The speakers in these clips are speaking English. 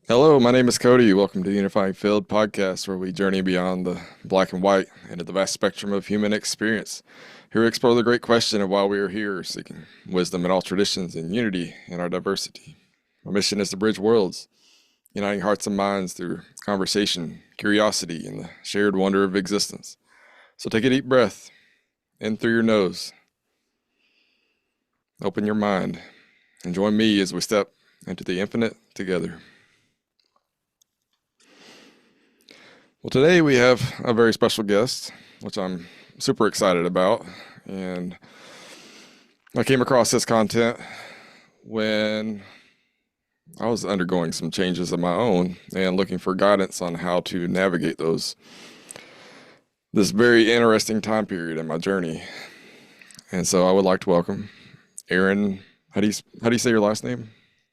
Hello, my name is Cody. Welcome to Unifying Field podcast, where we journey beyond the black and white into the vast spectrum of human experience. Here we explore the great question of why we are here, seeking wisdom in all traditions and unity in our diversity. Our mission is to bridge worlds, uniting hearts and minds through conversation, curiosity, and the shared wonder of existence. So take a deep breath in through your nose, open your mind, and join me as we step into the infinite together. Well, today we have a very special guest, which I'm super excited about. And I came across this content when I was undergoing some changes of my own and looking for guidance on how to navigate this very interesting time period in my journey. And so I would like to welcome Aaron. How do you say your last name?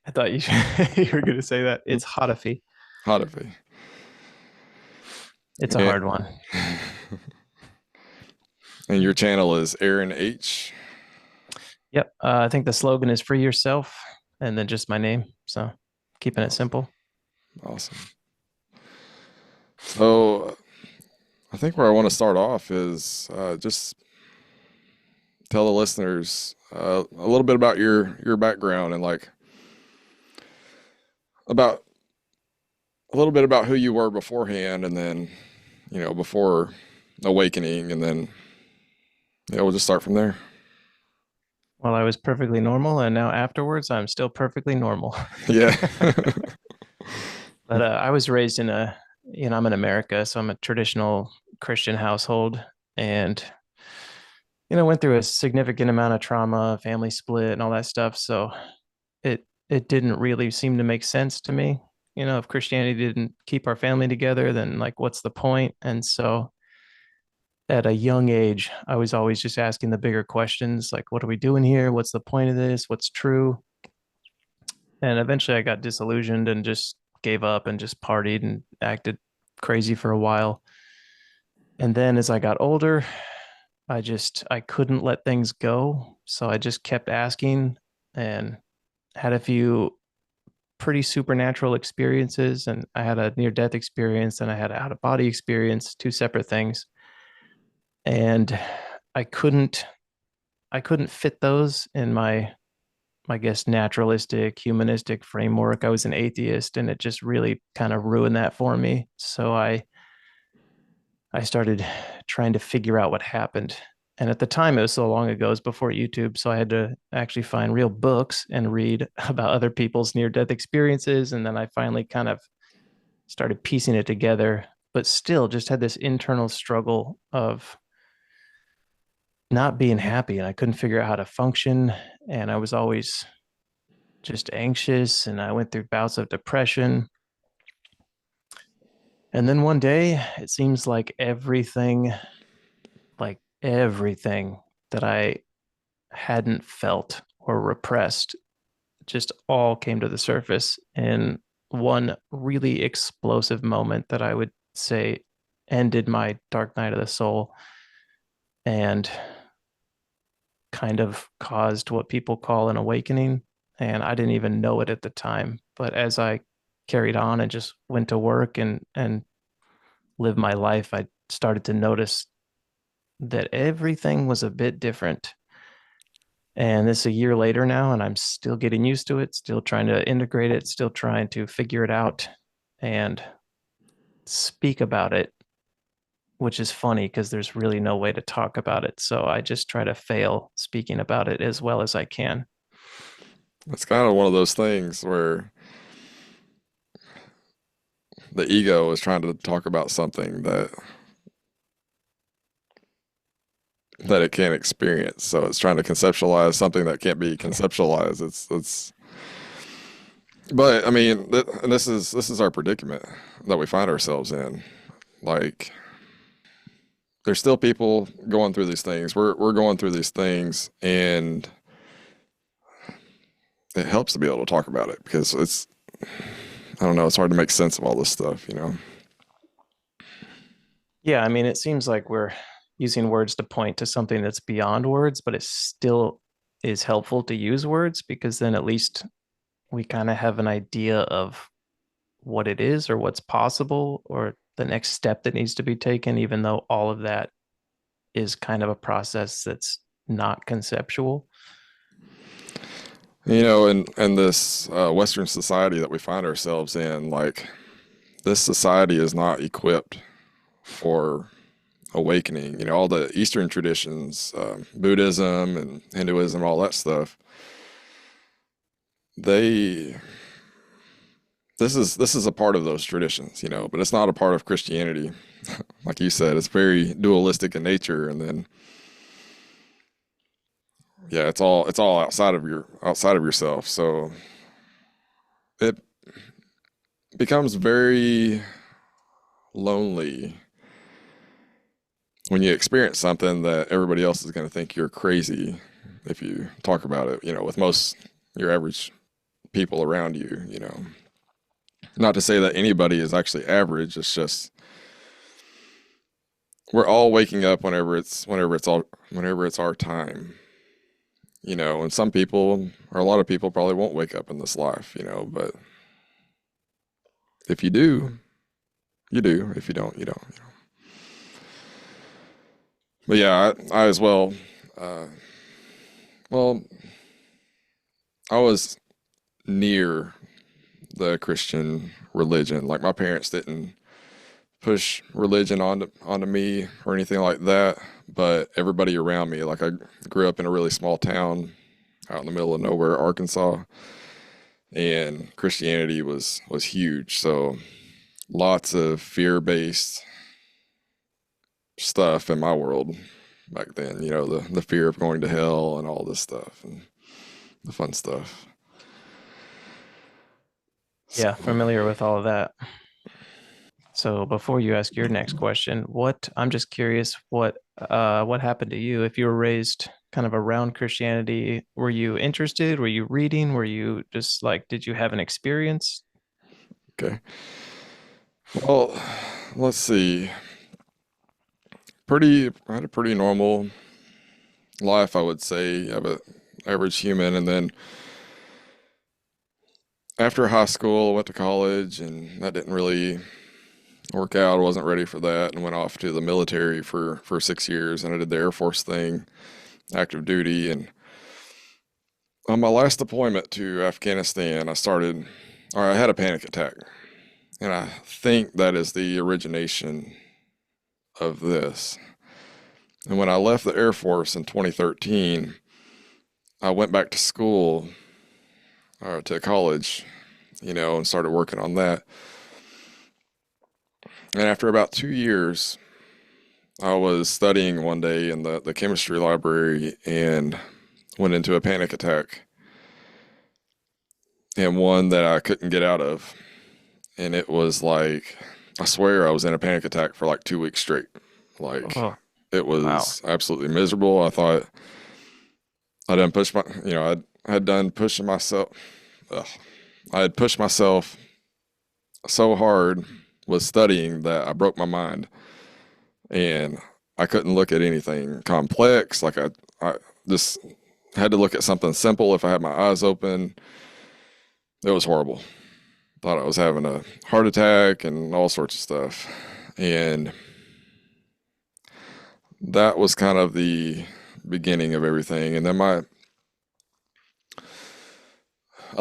I thought you were going to say that. It's Hatefi. Hatefi. It's a And, hard one. and your channel is Aaron H. Yep. I think the slogan is free yourself and then just my name. So keeping it Awesome. simple. Awesome. So I think where I want to start off is just tell the listeners a little bit about your background and like about a little bit about who you were beforehand, and then before awakening, and then we'll just start from there. Well, I was perfectly normal, and now afterwards, I'm still perfectly normal. Yeah. But I was raised in I'm in America, so I'm a traditional Christian household, and went through a significant amount of trauma, family split, and all that stuff. So it didn't really seem to make sense to me. If Christianity didn't keep our family together, then like what's the point? And so at a young age, I was always just asking the bigger questions, like what are we doing here? What's the point of this? What's true? And eventually I got disillusioned and just gave up and just partied and acted crazy for a while. And then as I got older, I couldn't let things go. So I just kept asking and had a few pretty supernatural experiences, and I had a near death experience and I had an out of body experience, two separate things. And I couldn't I couldn't fit those in my I guess naturalistic humanistic framework. I was an atheist and it just really kind of ruined that for me. So I started trying to figure out what happened. And at the time, it was so long ago, it was before YouTube. So I had to actually find real books and read about other people's near death experiences. And then I finally kind of started piecing it together, but still just had this internal struggle of not being happy. And I couldn't figure out how to function. And I was always just anxious. And I went through bouts of depression. And then one day, it seems like everything that I hadn't felt or repressed just all came to the surface in one really explosive moment that I would say ended my dark night of the soul and kind of caused what people call an awakening. And I didn't even know it at the time. But as I carried on and just went to work and lived my life, I started to notice that everything was a bit different. And this is a year later now, and I'm still getting used to it, still trying to integrate it, still trying to figure it out and speak about it, which is funny because there's really no way to talk about it. So I just try to fail speaking about it as well as I can. It's kind of one of those things where the ego is trying to talk about something that it can't experience. So it's trying to conceptualize something that can't be conceptualized. It's but I mean, and this is our predicament that we find ourselves in. Like, there's still people going through these things. We're going through these things, and it helps to be able to talk about it because I don't know, it's hard to make sense of all this stuff. Yeah, I mean, it seems like we're using words to point to something that's beyond words, but it still is helpful to use words because then at least we kind of have an idea of what it is or what's possible or the next step that needs to be taken, even though all of that is kind of a process that's not conceptual. You know, in this Western society that we find ourselves in, like this society is not equipped for awakening. You know, all the Eastern traditions, Buddhism and Hinduism, all that stuff. They this is a part of those traditions, you know, but it's not a part of Christianity. Like you said, it's very dualistic in nature, and then yeah, it's all outside of yourself. So it becomes very lonely when you experience something that everybody else is going to think you're crazy if you talk about it, you know, with most your average people around you, you know. Not to say that anybody is actually average, it's just we're all waking up whenever it's our time. You know, and some people or a lot of people probably won't wake up in this life, you know, but if you do, you do. If you don't, you don't, you know. But yeah, I as well uh well, I was near the Christian religion. Like my parents didn't push religion onto me or anything like that, but everybody around me, like I grew up in a really small town out in the middle of nowhere, Arkansas, and Christianity was huge. So lots of fear-based stuff in my world back then, you know, the fear of going to hell and all this stuff and the fun stuff. So, Yeah, familiar with all of that. So before you ask your next question, I'm just curious what happened to you if you were raised kind of around Christianity? Were you interested? Were you reading? Were you just like, did you have an experience? okay. Well, let's see. I had a pretty normal life, I would say, of an average human. And then after high school, I went to college, and that didn't really work out. I wasn't ready for that, and went off to the military for 6 years, and I did the Air Force thing, active duty. And on my last deployment to Afghanistan, I had a panic attack, and I think that is the origination of this. And when I left the Air Force in 2013, I went back to school or to college, you know, and started working on that. And after about 2 years, I was studying one day in the chemistry library and went into a panic attack, and one that I couldn't get out of. And it was like, I swear I was in a panic attack for like 2 weeks straight. Like, Oh, it wow. was absolutely miserable. I thought I done pushed my, you know, I had done pushing myself. Ugh, I had pushed myself so hard with studying that I broke my mind, and I couldn't look at anything complex. Like I just had to look at something simple if I had my eyes open. It was horrible. Thought I was having a heart attack and all sorts of stuff. And that was kind of the beginning of everything. And then I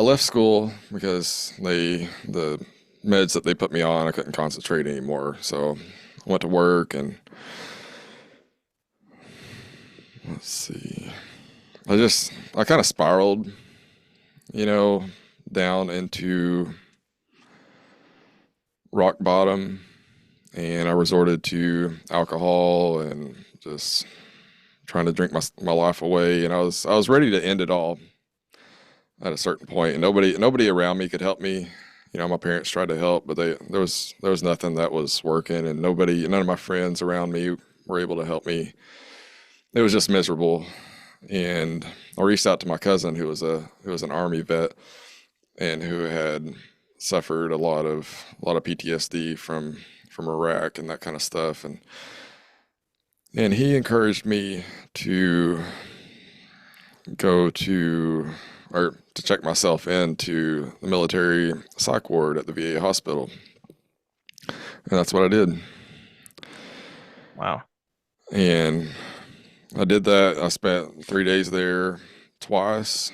left school because the meds that they put me on, I couldn't concentrate anymore. So I went to work, and let's see. I kind of spiraled, you know, down into rock bottom, and I resorted to alcohol and just trying to drink my life away. And I was ready to end it all at a certain point, and nobody around me could help me. You know, my parents tried to help, but there was nothing that was working, and none of my friends around me were able to help me. It was just miserable. And I reached out to my cousin who was an army vet and who had suffered a lot of PTSD from Iraq and that kind of stuff. And he encouraged me to go to or to check myself into the military psych ward at the VA hospital. And that's what I did. Wow. And I did that. I spent 3 days there twice,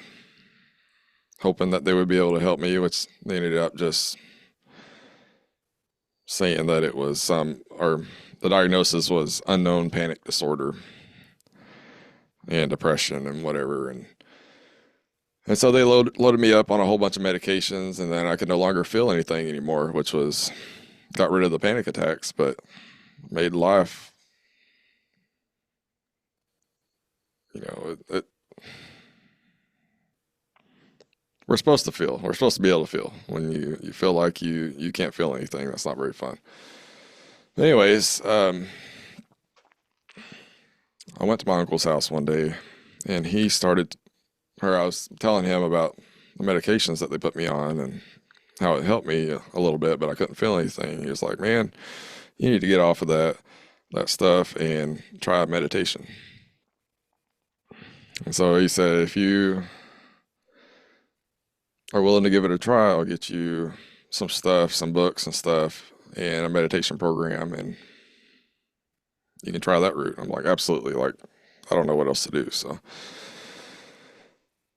hoping that they would be able to help me, which they ended up just saying that it was or the diagnosis was unknown panic disorder and depression and whatever. And so they loaded me up on a whole bunch of medications, and then I could no longer feel anything anymore, which was got rid of the panic attacks, but made life, we're supposed to feel. We're supposed to be able to feel. When you feel like you can't feel anything, that's not very fun. Anyways, I went to my uncle's house one day, and I was telling him about the medications that they put me on and how it helped me a little bit, but I couldn't feel anything. He was like, "Man, you need to get off of that stuff and try meditation." And so he said, "If you are willing to give it a try, I'll get you some stuff, some books and stuff, and a meditation program, and you can try that route." I'm like, "Absolutely!" Like, I don't know what else to do.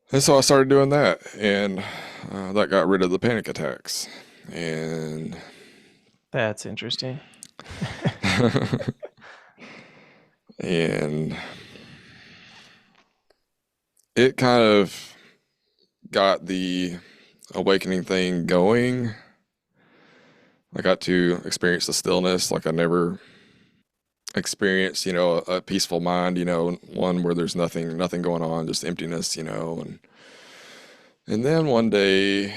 And so I started doing that, and that got rid of the panic attacks. And That's interesting. and it kind of got the awakening thing going. I got to experience the stillness like I never experienced, a peaceful mind, one where there's nothing going on, just emptiness, and then one day,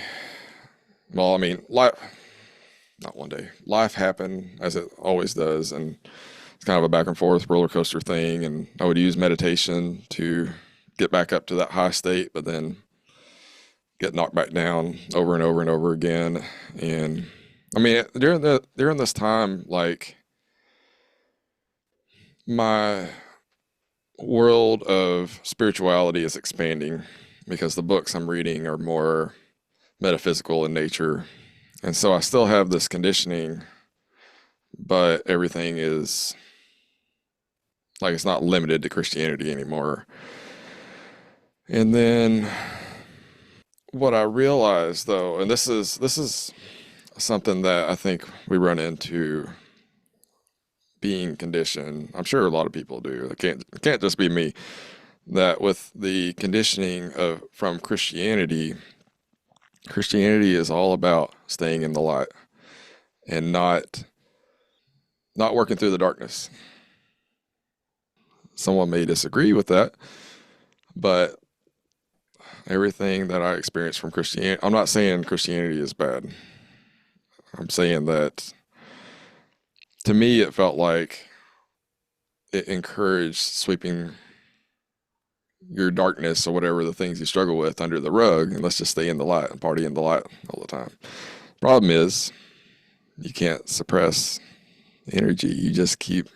well, I mean, not one day, life happened as it always does, and it's kind of a back and forth roller coaster thing, and I would use meditation to get back up to that high state, but then get knocked back down over and over and over again. And I mean, during this time, like, my world of spirituality is expanding because the books I'm reading are more metaphysical in nature. And so I still have this conditioning, but everything is like it's not limited to Christianity anymore. And then what I realized though, and this is something that I think we run into being conditioned. I'm sure a lot of people do. It can't just be me. That with the conditioning of from Christianity, Christianity is all about staying in the light and not working through the darkness. Someone may disagree with that, but everything that I experienced from Christianity, I'm not saying Christianity is bad. I'm saying that to me, it felt like it encouraged sweeping your darkness or whatever the things you struggle with under the rug, and let's just stay in the light and party in the light all the time. Problem is, you can't suppress energy. You just keep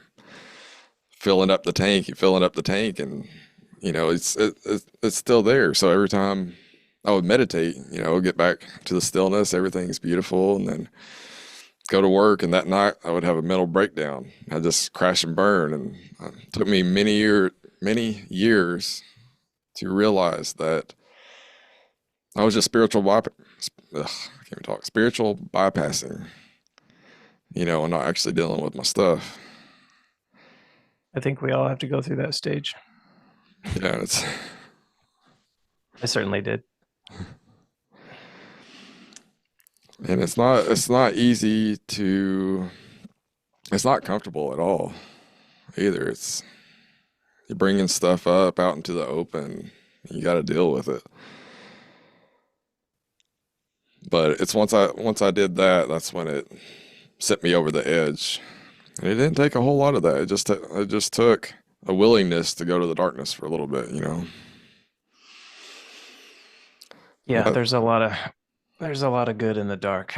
filling up the tank. You filling up the tank, and it's still there. So every time I would meditate, get back to the stillness, everything's beautiful, and then go to work. And that night, I would have a mental breakdown. I just crash and burn, and it took me many years to realize that I was just I can't even talk. Spiritual bypassing, and not actually dealing with my stuff. I think we all have to go through that stage. Yeah, I certainly did. and it's not easy to. It's not comfortable at all either. You're bringing stuff up out into the open. You got to deal with it. But it's once I did that, that's when it sent me over the edge. And it didn't take a whole lot of that. It just took a willingness to go to the darkness for a little bit. Yeah, Uh, there's a lot of good in the dark.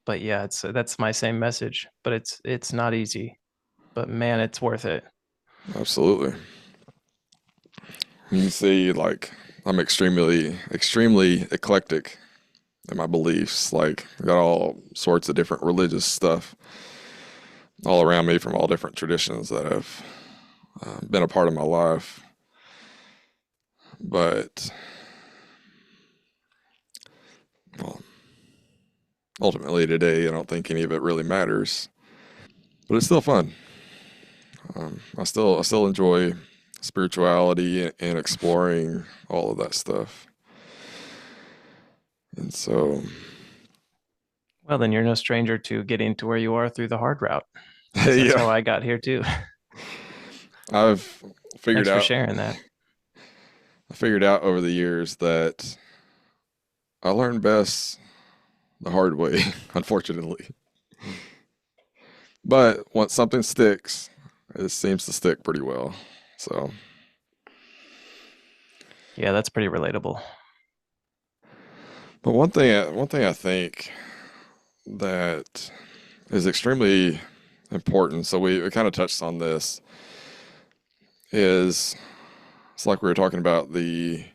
But yeah, that's my same message, but it's not easy. But man, it's worth it. Absolutely. You see, like, I'm extremely eclectic in my beliefs. Like, I got all sorts of different religious stuff all around me from all different traditions that have been a part of my life. But, well, ultimately today, I don't think any of it really matters. But it's still fun. I still enjoy spirituality and exploring all of that stuff. And so, Well, then you're no stranger to getting to where you are through the hard route, because that's yeah, how I got here too. I've figured Thanks for out sharing that. I figured out over the years that I learn best the hard way, unfortunately. But once something sticks, it seems to stick pretty well. So, Yeah, that's pretty relatable. but one thing I think that is extremely important, so we kind of touched on this, is it's like we were talking about the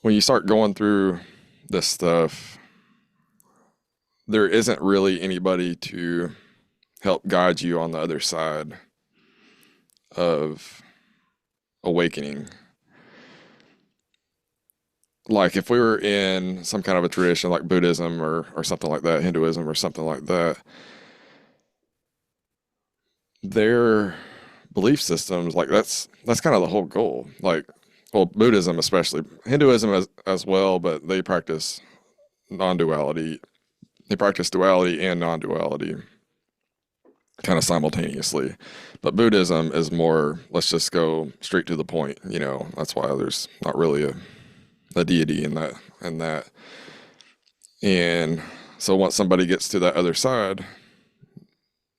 when you start going through this stuff, there isn't really anybody to help guide you on the other side of awakening. Like if we were in some kind of a tradition like Buddhism or something like that, Hinduism or something like that, their belief systems, like that's kind of the whole goal. Like, well, Buddhism especially, Hinduism as well, but they practice non-duality. They practice duality and non-duality kind of simultaneously. But Buddhism is more, let's just go straight to the point. That's why there's not really a deity in that. And so once somebody gets to that other side,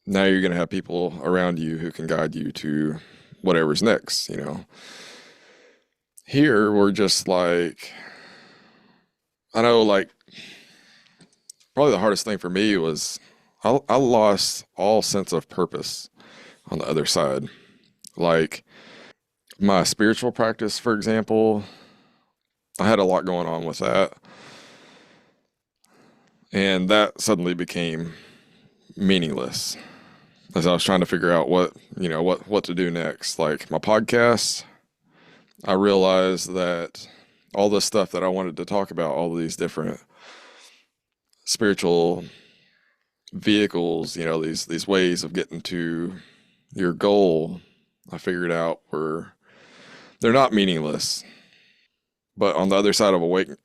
now you're going to have people around you who can guide you to whatever's next. Here we're just like, I know, like probably the hardest thing for me was I lost all sense of purpose on the other side. Like my spiritual practice, for example, I had a lot going on with that, and that suddenly became meaningless as I was trying to figure out what to do next. Like my podcast, I realized that all the stuff that I wanted to talk about, all these different spiritual vehicles, these ways of getting to your goal, I figured out were they're not meaningless. But on the other side of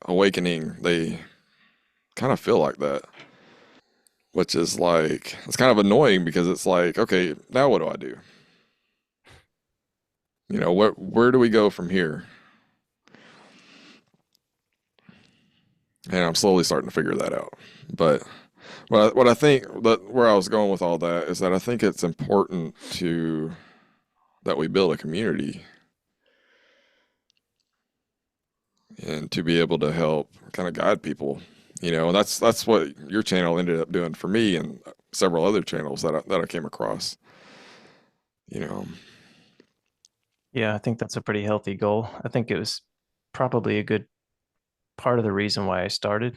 awakening, they kind of feel like that, which is like it's kind of annoying because it's like, okay, now what do I do? Where do we go from here? And I'm slowly starting to figure that out. But what I think that where I was going with all that is that I think it's important to that we build a community and to be able to help kind of guide people. And that's what your channel ended up doing for me and several other channels that I came across. You know, Yeah, I think that's a pretty healthy goal. I think it was probably a good part of the reason why I started,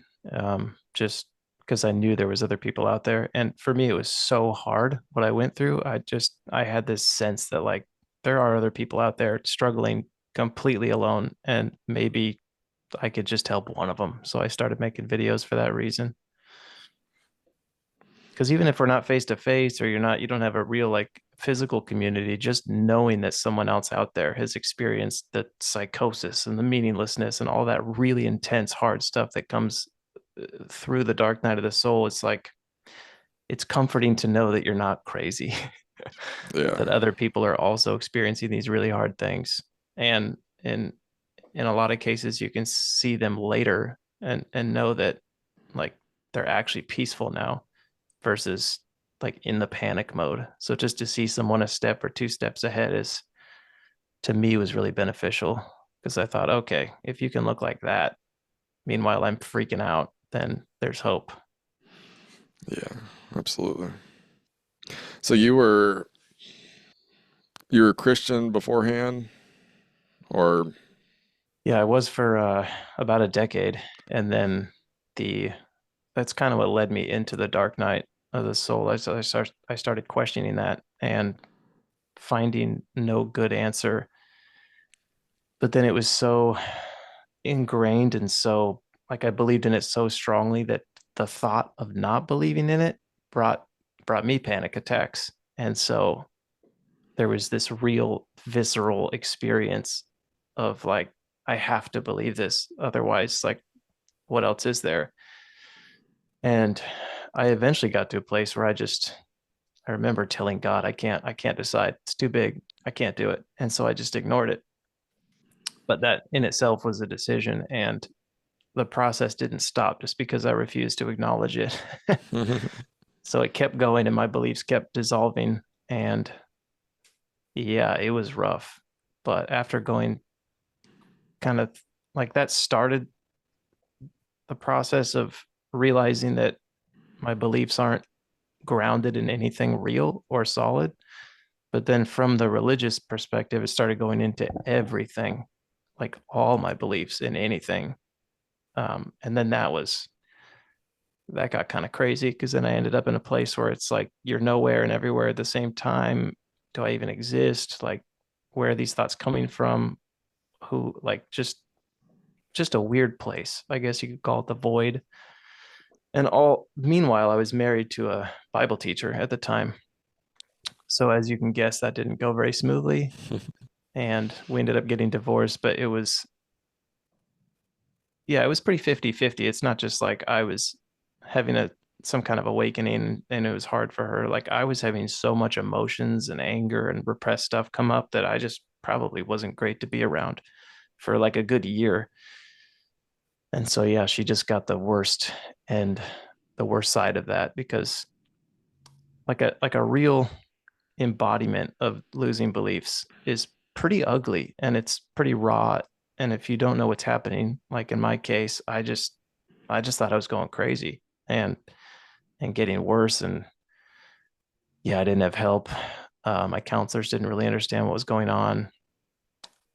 just because I knew there was other people out there. And for me, it was so hard what I went through. I had this sense that like there are other people out there struggling completely alone, and maybe I could just help one of them. So I started making videos for that reason. Because even if we're not face to face or you don't have a real like physical community, just knowing that someone else out there has experienced the psychosis and the meaninglessness and all that really intense hard stuff that comes through the dark night of the soul, it's like it's comforting to know that you're not crazy. yeah, That other people are also experiencing these really hard things, and in a lot of cases you can see them later and know that like they're actually peaceful now versus like in the panic mode. So just to see someone a step or two steps ahead is to me was really beneficial, because I thought, okay, if you can look like that, meanwhile I'm freaking out, then there's hope. yeah, absolutely. So you were a Christian beforehand, Or Yeah, I was for about a decade, and then the that's kind of what led me into the dark night of the soul. I started questioning that and finding no good answer. But then it was so ingrained and so like I believed in it so strongly that the thought of not believing in it brought brought me panic attacks. And so there was this real visceral experience of like, I have to believe this. Otherwise, like, what else is there? And I eventually got to a place where I remember telling God, I can't decide. It's too big. I can't do it. And so I just ignored it. But that in itself was a decision. And the process didn't stop just because I refused to acknowledge it. So it kept going and my beliefs kept dissolving. And yeah, it was rough. But after going kind of like that started the process of realizing that my beliefs aren't grounded in anything real or solid. But then from the religious perspective, it started going into everything, like all my beliefs in anything. And then that got kind of crazy because then I ended up in a place where it's like you're nowhere and everywhere at the same time. Do I even exist? Like, where are these thoughts coming from? Who, like, just a weird place. I guess you could call it the void. And all meanwhile, I was married to a Bible teacher at the time. So as you can guess, that didn't go very smoothly. And we ended up getting divorced, but it was, yeah, it was pretty 50-50. It's not just like I was having a some kind of awakening and it was hard for her. Like I was having so much emotions and anger and repressed stuff come up that I just probably wasn't great to be around for like a good year. And so yeah, she just got the worst and the worst side of that because like a real embodiment of losing beliefs is pretty ugly and it's pretty raw. And if you don't know what's happening, like in my case, I just thought I was going crazy and getting worse. And yeah, I didn't have help. My counselors didn't really understand what was going on.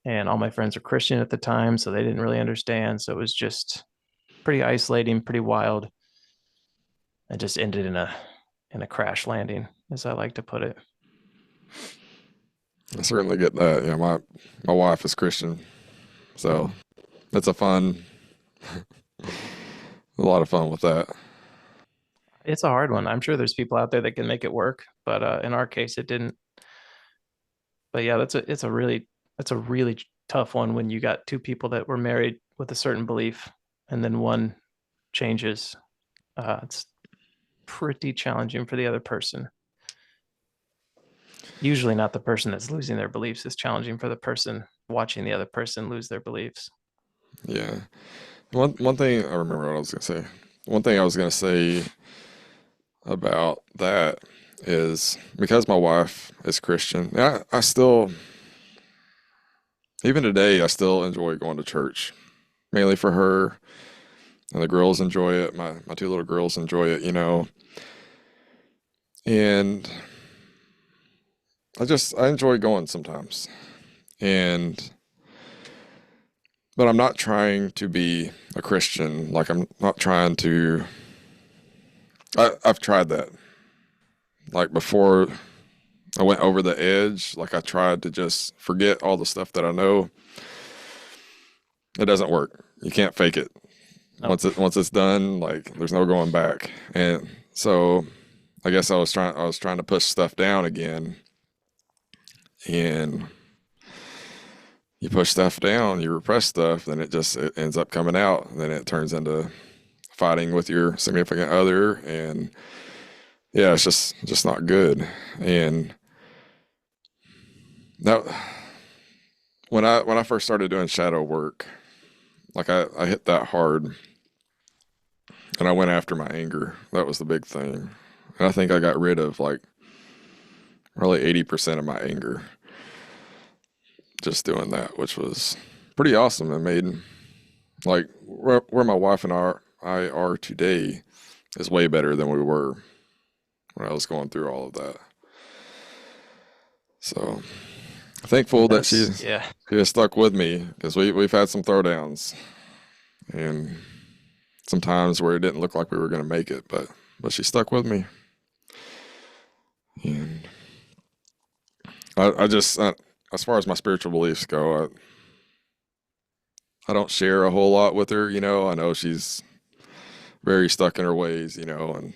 And all my friends were Christian at the time, so they didn't really understand. So it was just pretty isolating, pretty wild. I just ended in a crash landing, as I like to put it. I certainly get that. Yeah, my wife is Christian, so it's a lot of fun with that. It's a hard one. I'm sure there's people out there that can make it work, but in our case, it didn't. But yeah, that's a really tough one when you got two people that were married with a certain belief, and then one changes. It's pretty challenging for the other person. Usually, not the person that's losing their beliefs. It's challenging for the person watching the other person lose their beliefs. Yeah. One thing I remember what I was gonna say. One thing I was gonna say about that is because my wife is Christian, I still, even today, I still enjoy going to church, mainly for her, and the girls enjoy it. My two little girls enjoy it, and I enjoy going sometimes, and but I'm not trying to be a Christian. Like I'm not trying to. I've tried that. Like before I went over the edge, like I tried to just forget all the stuff that I know. It doesn't work. You can't fake it. Nope. Once it's done, like there's no going back. And so I guess I was trying to push stuff down again. And you push stuff down, you repress stuff, then it ends up coming out. And then it turns into fighting with your significant other, and yeah, it's just not good. And that when I first started doing shadow work, like I hit that hard and I went after my anger. That was the big thing. And I think I got rid of like probably 80% of my anger just doing that, which was pretty awesome. It made like where my wife and I are today is way better than we were when I was going through all of that. So Thankful that Yeah. she has stuck with me because we've had some throwdowns and some times where it didn't look like we were going to make it, but she stuck with me. And I just as far as my spiritual beliefs go, I don't share a whole lot with her. I know she's very stuck in her ways, and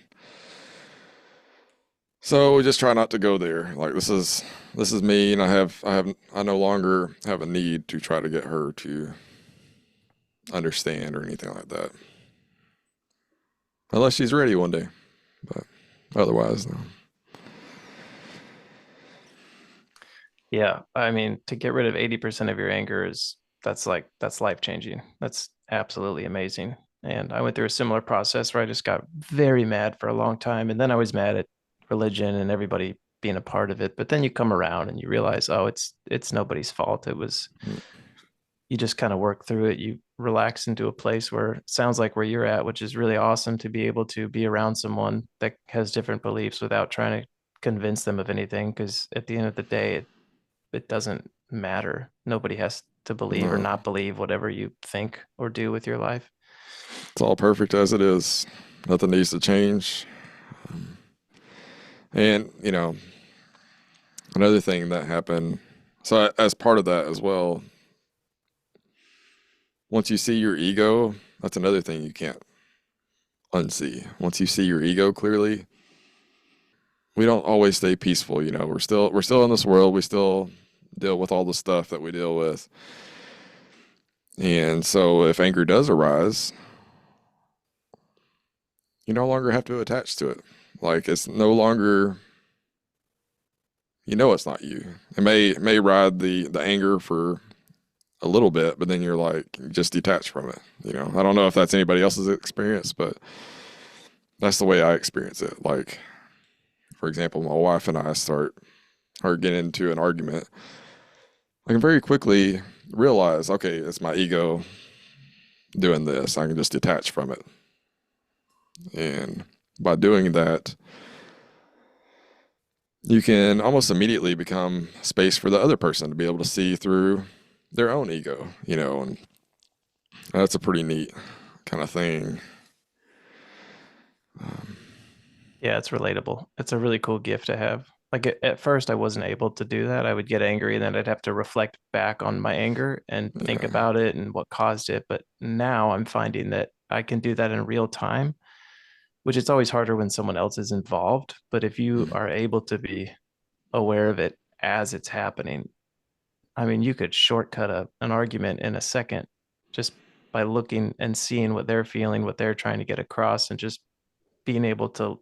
so we just try not to go there. Like this is me, and I no longer have a need to try to get her to understand or anything like that, unless she's ready one day. But otherwise, no. Yeah. I mean, to get rid of 80% of your anger that's life changing. That's absolutely amazing. And I went through a similar process where I just got very mad for a long time. And then I was mad at religion and everybody being a part of it. But then you come around and you realize, oh, it's nobody's fault. It was, you just kind of work through it. You relax into a place where it sounds like where you're at, which is really awesome to be able to be around someone that has different beliefs without trying to convince them of anything. Because at the end of the day, it doesn't matter. Nobody has to believe or No, not believe whatever you think or do with your life. it's all perfect as it is. Nothing needs to change. And another thing that happened. So as part of that as well, once you see your ego, that's another thing you can't unsee. Once you see your ego clearly, we don't always stay peaceful. We're still in this world. We still deal with all the stuff that we deal with. And so if anger does arise, you no longer have to attach to it. Like it's no longer, it's not you. It may ride the anger for a little bit, but then you're like just detached from it. I don't know if that's anybody else's experience, but that's the way I experience it. Like, for example, my wife and I start or get into an argument, I can very quickly realize, okay, it's my ego doing this. I can just detach from it. And by doing that, you can almost immediately become space for the other person to be able to see through their own ego, and that's a pretty neat kind of thing. Yeah, it's relatable. It's a really cool gift to have. Like at first, I wasn't able to do that. I would get angry and then I'd have to reflect back on my anger and think Yeah. about it and what caused it. But now I'm finding that I can do that in real time, which it's always harder when someone else is involved. But if you Mm. are able to be aware of it as it's happening, I mean, you could shortcut an argument in a second just by looking and seeing what they're feeling, what they're trying to get across, and just being able to,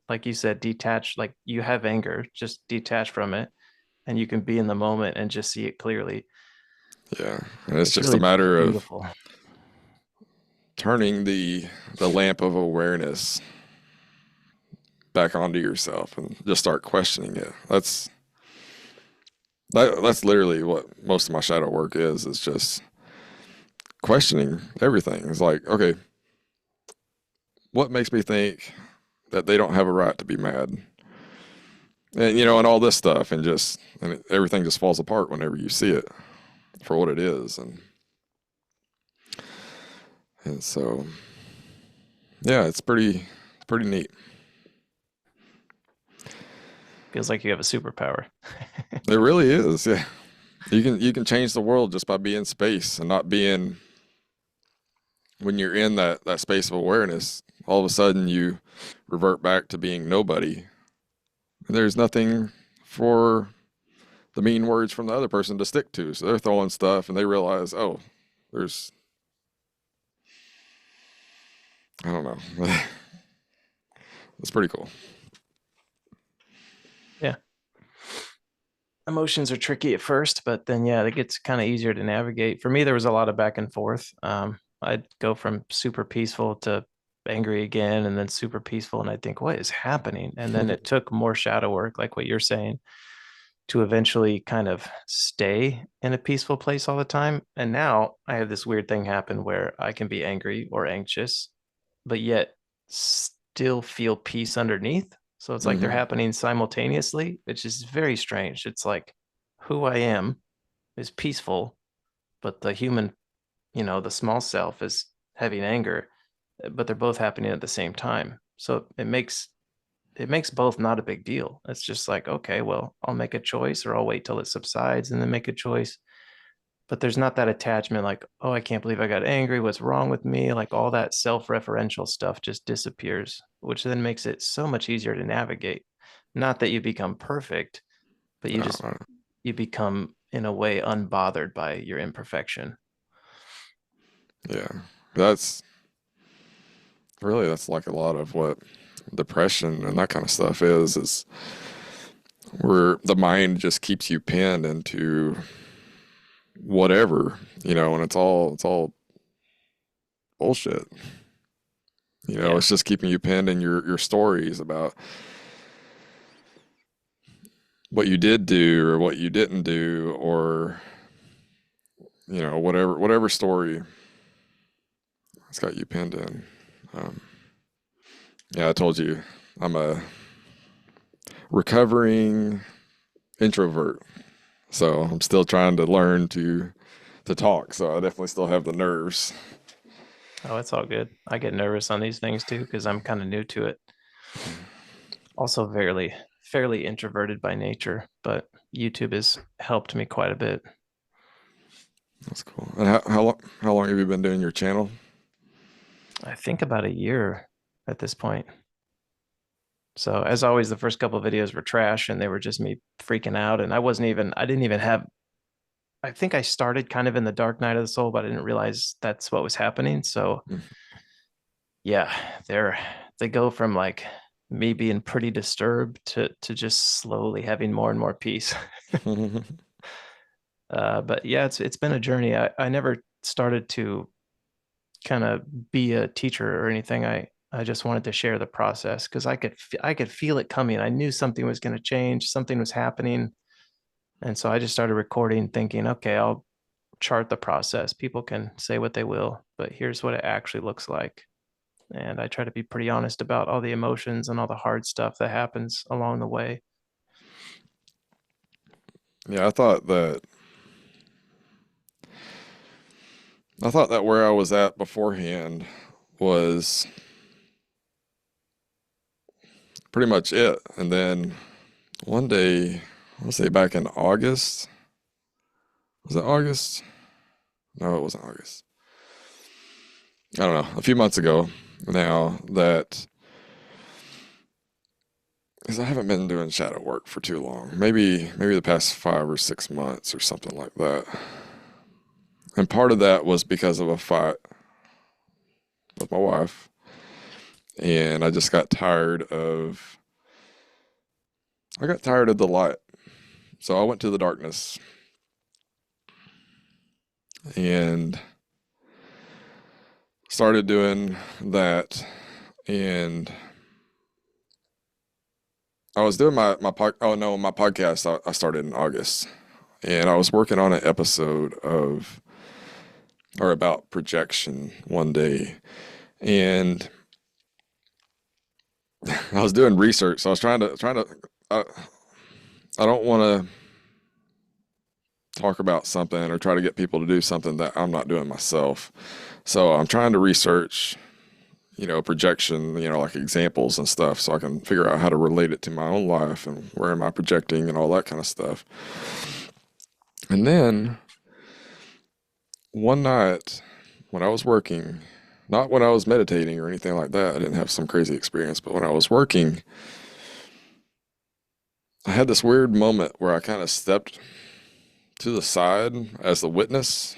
like you said, detach. Like you have anger, just detach from it, and you can be in the moment and just see it clearly. Yeah. And it's It's just a really matter of beautiful. turning the lamp of awareness back onto yourself and just start questioning it. That's literally what most of my shadow work is. It's just questioning everything. It's like, okay, what makes me think that they don't have a right to be mad? And all this stuff, everything just falls apart whenever you see it for what it is, and so yeah, it's pretty neat. Feels like you have a superpower. It really is. Yeah, you can change the world just by being space and not being when you're in that space of awareness. All of a sudden, you revert back to being nobody. There's nothing for the mean words from the other person to stick to. So they're throwing stuff and they realize, oh, there's, I don't know. It's pretty cool. Yeah. Emotions are tricky at first, but then yeah, it gets kind of easier to navigate. For me, there was a lot of back and forth. I'd go from super peaceful to angry again, and then super peaceful, and I think, what is happening? And then it took more shadow work, like what you're saying, to eventually kind of stay in a peaceful place all the time. And now I have this weird thing happen where I can be angry or anxious, but yet still feel peace underneath. So it's like they're Hmm. happening simultaneously, which is very strange. It's like, who I am is peaceful, but the human, the small self is having anger, but they're both happening at the same time. So it makes both not a big deal. It's just like, okay, well, I'll make a choice or I'll wait till it subsides and then make a choice. But there's not that attachment like, oh, I can't believe I got angry. What's wrong with me? Like all that self-referential stuff just disappears, which then makes it so much easier to navigate. Not that you become perfect, but No, no. you become in a way unbothered by your imperfection. Yeah. That's that's like a lot of what depression and that kind of stuff is where the mind just keeps you pinned into whatever, and it's all bullshit. Yeah. It's just keeping you pinned in your stories about what you did do or what you didn't do, or whatever story it's got you pinned in. Um, yeah, I told you I'm a recovering introvert, so I'm still trying to learn to talk. So I definitely still have the nerves. Oh, it's all good. I get nervous on these things too because I'm kind of new to it. Also fairly introverted by nature, but YouTube has helped me quite a bit. That's cool. And how long have you been doing your channel? I think about a year at this point. So as always, the first couple of videos were trash and they were just me freaking out. And I didn't even have, I think I started kind of in the dark night of the soul, but I didn't realize that's what was happening. So yeah, they go from like me being pretty disturbed to just slowly having more and more peace. But yeah, it's been a journey. I never started to kind of be a teacher or anything. I just wanted to share the process because I could feel it coming. I knew something was going to change, something was happening, and so I just started recording, thinking, okay, I'll chart the process. People can say what they will, but here's what it actually looks like. And I try to be pretty honest about all the emotions and all the hard stuff that happens along the way. Yeah, I thought that where I was at beforehand was pretty much it. And then one day, I'll say back in August, was it August? No, it wasn't August. I don't know, a few months ago now, that because I haven't been doing shadow work for too long. Maybe the past 5 or 6 months or something like that. And part of that was because of a fight with my wife. And I got tired of the light. So I went to the darkness and started doing that. And I was doing my podcast I started in August. And I was working on an episode about projection one day. And I was doing research. So I was trying to I, I don't want to talk about something or try to get people to do something that I'm not doing myself. So I'm trying to research, projection, like examples and stuff so I can figure out how to relate it to my own life and where am I projecting and all that kind of stuff. And then one night when I was working, not when I was meditating or anything like that, I didn't have some crazy experience, but when I was working, I had this weird moment where I kind of stepped to the side as the witness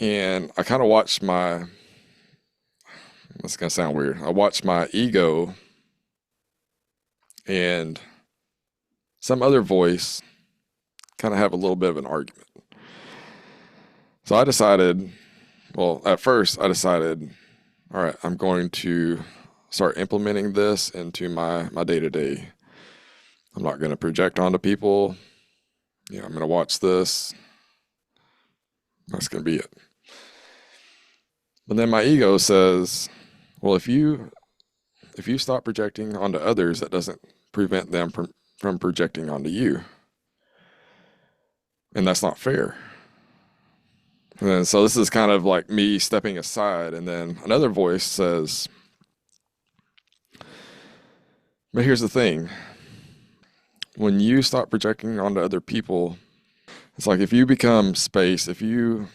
and I kind of watched that's going to sound weird. I watched my ego and some other voice kind of have a little bit of an argument. So I decided, well, at first I decided, all right, I'm going to start implementing this into my day-to-day. I'm not going to project onto people. I'm going to watch this. That's going to be it. But then my ego says, well, if you stop projecting onto others, that doesn't prevent them from projecting onto you. And that's not fair. And so this is kind of like me stepping aside, and then another voice says, but here's the thing. When you stop projecting onto other people, it's like if you become space, if you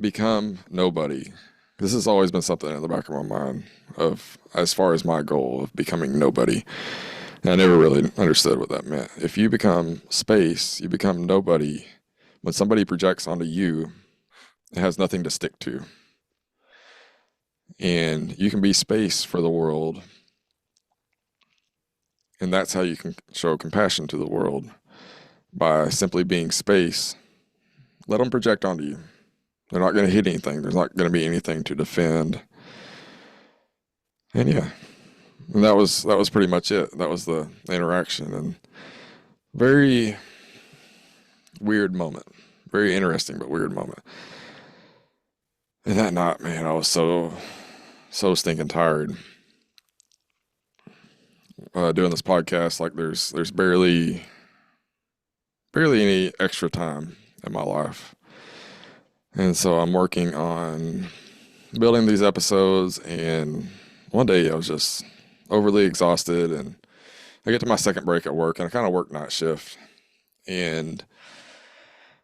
become nobody, this has always been something in the back of my mind of as far as my goal of becoming nobody. And I never really understood what that meant. If you become space, you become nobody. When somebody projects onto you, it has nothing to stick to. And you can be space for the world. And that's how you can show compassion to the world, by simply being space. Let them project onto you. They're not going to hit anything. There's not going to be anything to defend. And yeah, and that was pretty much it. That was the interaction, and very weird moment. Very interesting but weird moment. And that night, man, I was so stinking tired. Doing this podcast, like there's barely any extra time in my life. And so I'm working on building these episodes, and one day I was just overly exhausted, and I get to my second break at work, and I kind of work night shift. And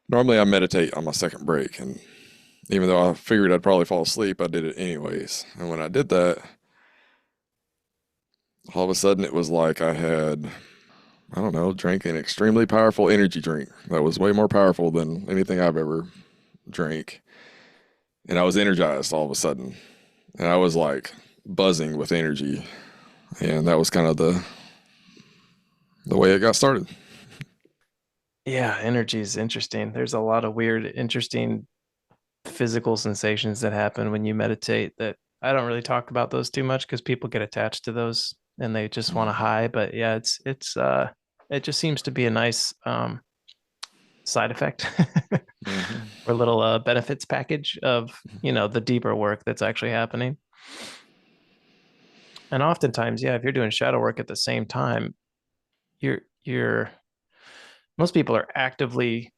normally I meditate on my second break, and even though I figured I'd probably fall asleep, I did it anyways. And when I did that, all of a sudden it was like I had, I don't know, drank an extremely powerful energy drink that was way more powerful than anything I've ever drank. And I was energized all of a sudden. And I was like buzzing with energy. And that was kind of the way it got started. Yeah, energy is interesting. There's a lot of weird, interesting physical sensations that happen when you meditate that I don't really talk about those too much because people get attached to those and they just want to high. But yeah, it just seems to be a nice side effect Mm-hmm. or little benefits package of, the deeper work that's actually happening. And oftentimes, yeah, if you're doing shadow work at the same time, you're most people are actively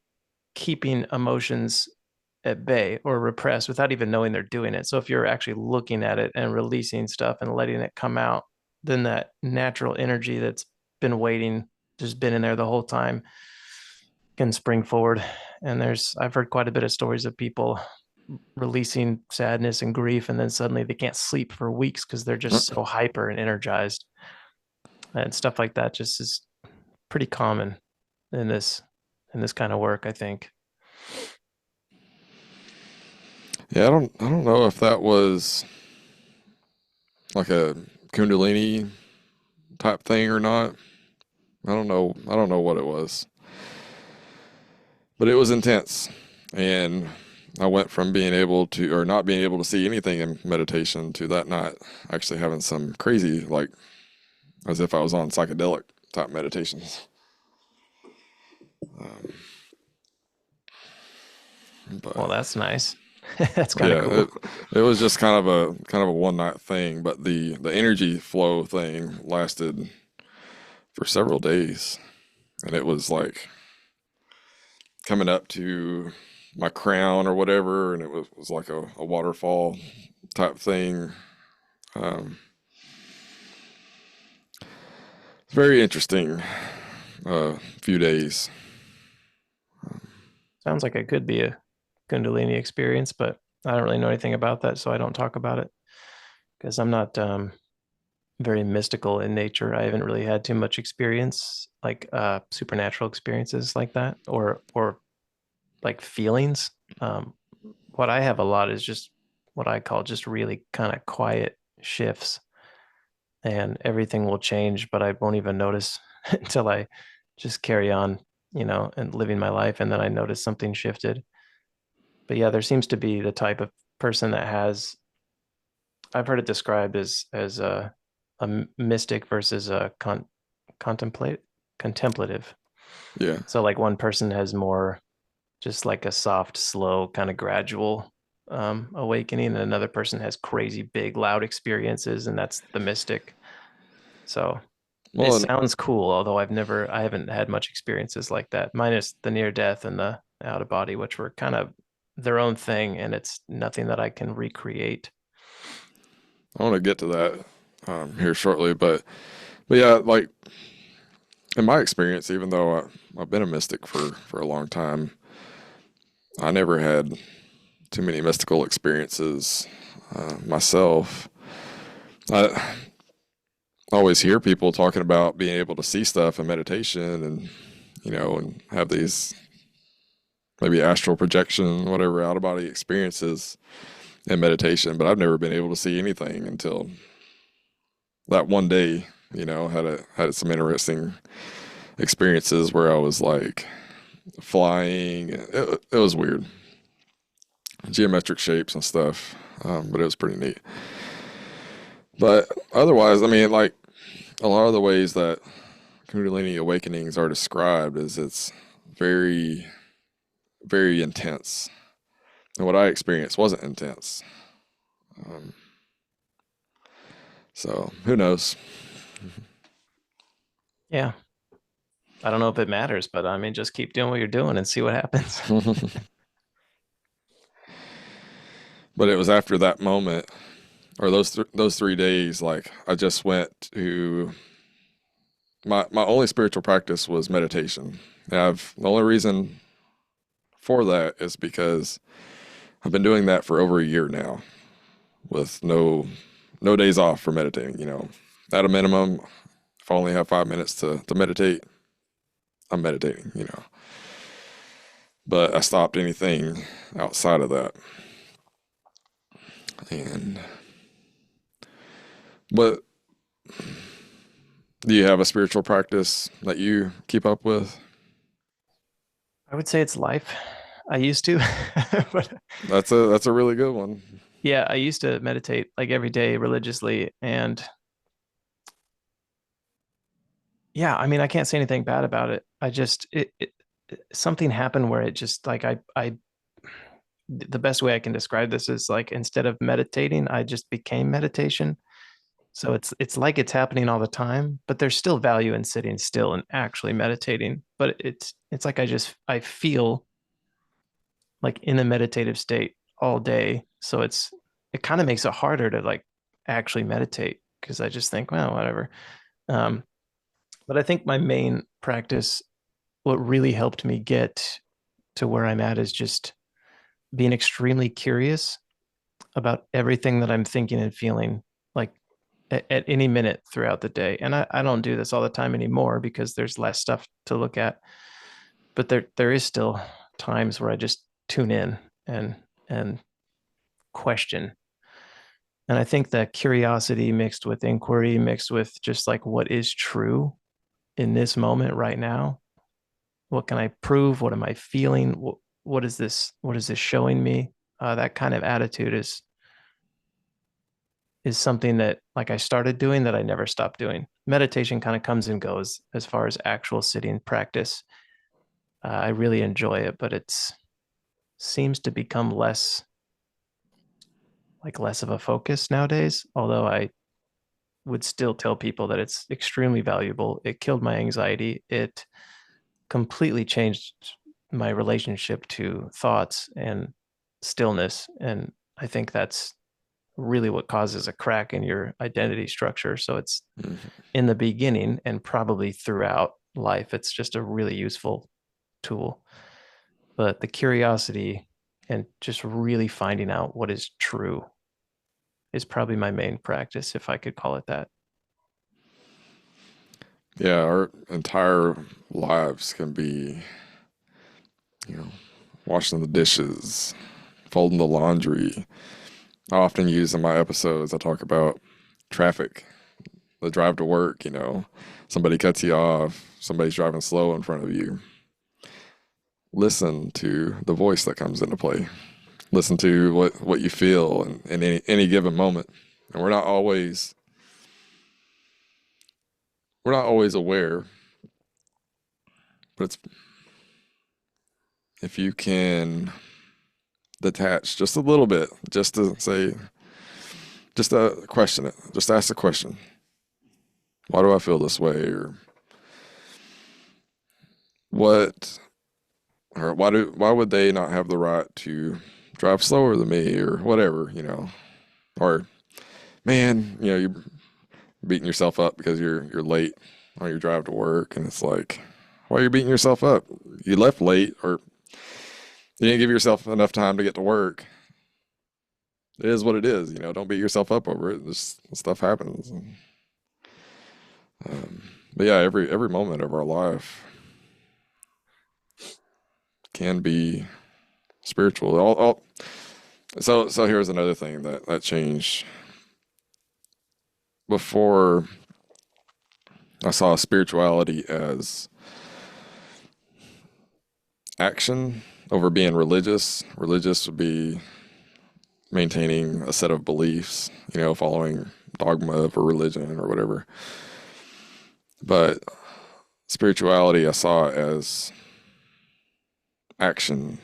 keeping emotions at bay or repressed without even knowing they're doing it. So if you're actually looking at it and releasing stuff and letting it come out, then that natural energy that's been waiting, just been in there the whole time, can spring forward. And I've heard quite a bit of stories of people releasing sadness and grief, and then suddenly they can't sleep for weeks because they're just so hyper and energized. And stuff like that just is pretty common in this kind of work, I think. Yeah, I don't know if that was like a Kundalini type thing or not. I don't know. I don't know what it was. But it was intense. And I went from being able to, or not being able to see anything in meditation, to that night actually having some crazy, like as if I was on psychedelic type meditations. But Well, that's nice. That's kind of yeah, cool. it was just kind of a one night thing, but the energy flow thing lasted for several days, and it was like coming up to my crown or whatever, and it was like a waterfall type thing. Um, it's very interesting. Few days. Sounds like it could be a Kundalini experience, but I don't really know anything about that, so I don't talk about it because I'm not very mystical in nature. I haven't really had too much experience, like supernatural experiences like that, or like feelings. What I have a lot is just what I call just really kind of quiet shifts, and everything will change, but I won't even notice until I just carry on, and living my life, and then I notice something shifted. But yeah, there seems to be the type of person that has, I've heard it described as a mystic versus a contemplative. Yeah. So like one person has more just like a soft, slow, kind of gradual awakening, and another person has crazy, big, loud experiences, and that's the mystic. So It Well, and sounds cool, although I haven't had much experiences like that, minus the near death and the out of body, which were kind of their own thing, and it's nothing that I can recreate. I want to get to that here shortly, but yeah, like in my experience, even though I've been a mystic for a long time, I never had too many mystical experiences myself. I always hear people talking about being able to see stuff in meditation, and and have these maybe astral projection, whatever out of body experiences in meditation. But I've never been able to see anything until that one day. Had some interesting experiences where I was like flying. It was weird, geometric shapes and stuff, but it was pretty neat. But otherwise, I mean, like a lot of the ways that Kundalini awakenings are described is it's very, very intense. And what I experienced wasn't intense. Um, so who knows? Yeah. I don't know if it matters, but I mean, just keep doing what you're doing and see what happens. But it was after that moment, or those 3 days, like I just went to my only spiritual practice was meditation. The only reason for that is because I've been doing that for over a year now, with no days off for meditating. At a minimum, if I only have 5 minutes to meditate, I'm meditating. But I stopped anything outside of that. And but do you have a spiritual practice that you keep up with? I would say it's life. I used to, but That's a really good one. yeah, I used to meditate like every day religiously. And yeah, I mean, I can't say anything bad about it. I just, something happened where it just like, the best way I can describe this is like, instead of meditating, I just became meditation. So it's like it's happening all the time, but there's still value in sitting still and actually meditating. But it's like I feel like in a meditative state all day. So it kind of makes it harder to like actually meditate because I just think, well, whatever. Um, but I think my main practice, what really helped me get to where I'm at is just being extremely curious about everything that I'm thinking and feeling like at any minute throughout the day. And I don't do this all the time anymore because there's less stuff to look at. But there is still times where I just tune in and question. And I think that curiosity mixed with inquiry, mixed with just like what is true in this moment right now. What can I prove? What am I feeling? What is this? What is this showing me? That kind of attitude is something that like I started doing that I never stopped doing. Meditation kind of comes and goes as far as actual sitting practice. I really enjoy it, but it's seems to become less of a focus nowadays. Although I would still tell people that it's extremely valuable. It killed my anxiety. It completely changed my relationship to thoughts and stillness. And I think that's really what causes a crack in your identity structure. So it's Mhm. in the beginning and probably throughout life, it's just a really useful tool. But the curiosity and just really finding out what is true is probably my main practice, if I could call it that. Yeah, our entire lives can be, you know, washing the dishes, folding the laundry. I often use in my episodes, I talk about traffic, the drive to work, somebody cuts you off, somebody's driving slow in front of you. Listen to the voice that comes into play. Listen to what you feel in any given moment. And we're not always aware, but it's if you can detach just a little bit, just to say, just to question it, just ask the question. why do I feel this way, or what, or why would they not have the right to drive slower than me, or whatever, or man, you're beating yourself up because you're late on your drive to work, and it's like, why are you beating yourself up? You left late, or you didn't give yourself enough time to get to work. It is what it is, don't beat yourself up over it. This stuff happens. But yeah, every moment of our life can be spiritual. So here's another thing that changed. Before, I saw spirituality as action over being religious. Religious would be maintaining a set of beliefs, following dogma of a religion or whatever. But spirituality I saw as action.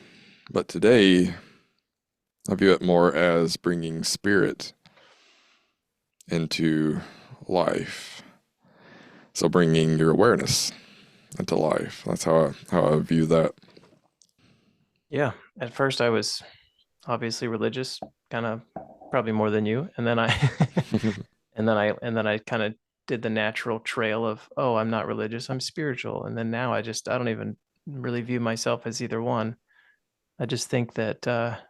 But today, I view it more as bringing spirit into life. So bringing your awareness into life. That's how I view that. Yeah. At first I was obviously religious, kind of probably more than you. And then I and then I kind of did the natural trail of, oh, I'm not religious, I'm spiritual. And then now I don't even really view myself as either one. I just think that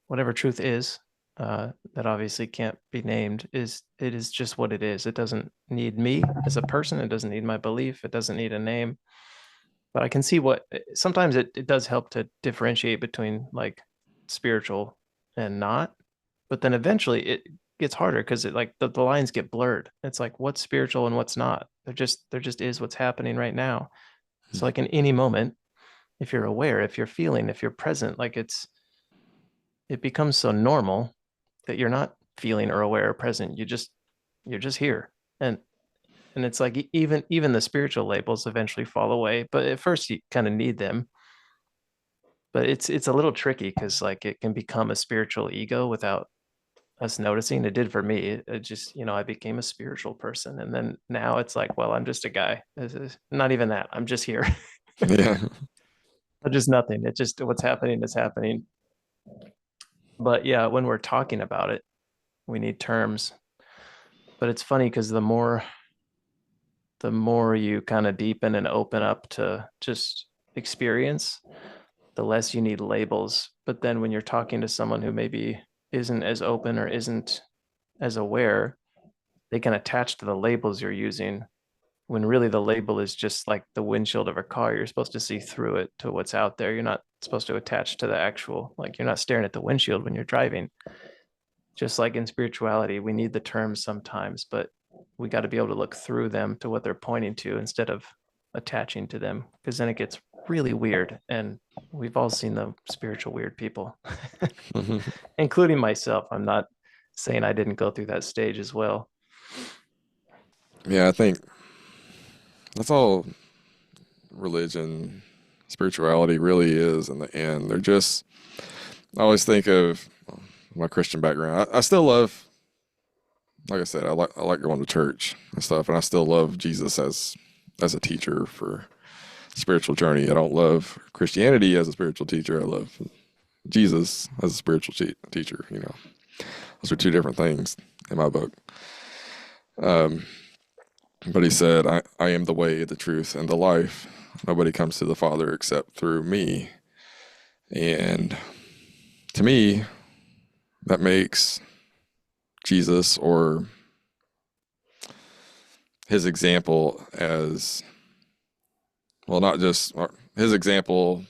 whatever truth is, that obviously can't be named, it is just what it is. It doesn't need me as a person. It doesn't need my belief. It doesn't need a name. But I can see what sometimes it does help to differentiate between like spiritual and not. But then eventually it gets harder because it like the lines get blurred. It's like what's spiritual and what's not. There just is what's happening right now. So like in any moment, if you're aware, if you're feeling, if you're present, like it becomes so normal that you're not feeling or aware or present. You're just here. And it's like even the spiritual labels eventually fall away, but at first you kind of need them. But it's a little tricky because like it can become a spiritual ego without us noticing. It did for me. It just, I became a spiritual person. And then now it's like, well, I'm just a guy. This is not even that. I'm just here. Yeah. I'm just nothing. It's just what's happening is happening. But yeah, when we're talking about it, we need terms. But it's funny because the more you kind of deepen and open up to just experience, the less you need labels. But then when you're talking to someone who maybe isn't as open or isn't as aware, they can attach to the labels you're using when really the label is just like the windshield of a car. You're supposed to see through it to what's out there. You're not supposed to attach to the actual, like you're not staring at the windshield when you're driving. Just like in spirituality, we need the terms sometimes, but we got to be able to look through them to what they're pointing to instead of attaching to them, because then it gets really weird. And we've all seen the spiritual weird people, including myself. I'm not saying I didn't go through that stage as well. Yeah, I think that's all religion, spirituality really is in the end. I always think of my Christian background. I still love, like I said, I like going to church and stuff, and I still love Jesus as a teacher for spiritual journey. I don't love Christianity as a spiritual teacher. I love Jesus as a spiritual teacher. Those are two different things in my book. Um, but he said, I am the way, the truth, and the life. Nobody comes to the Father except through me. And to me, that makes Jesus or his example as well, not just his example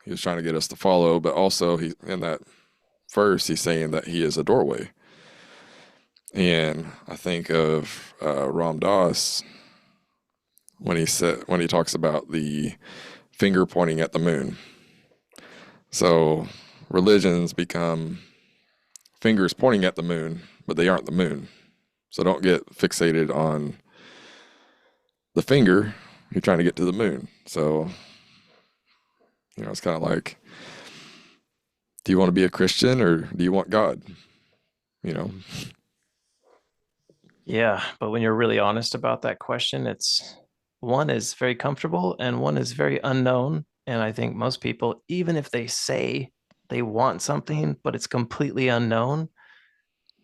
he was trying to get us to follow, but also he in that verse he's saying that he is a doorway. And I think of Ram Dass when he talks about the finger pointing at the moon. So religions become fingers pointing at the moon, but they aren't the moon. So don't get fixated on the finger. You're trying to get to the moon. So, it's kind of like, do you want to be a Christian or do you want God? You know, Yeah, but when you're really honest about that question, it's one is very comfortable and one is very unknown. And I think most people, even if they say they want something, but it's completely unknown,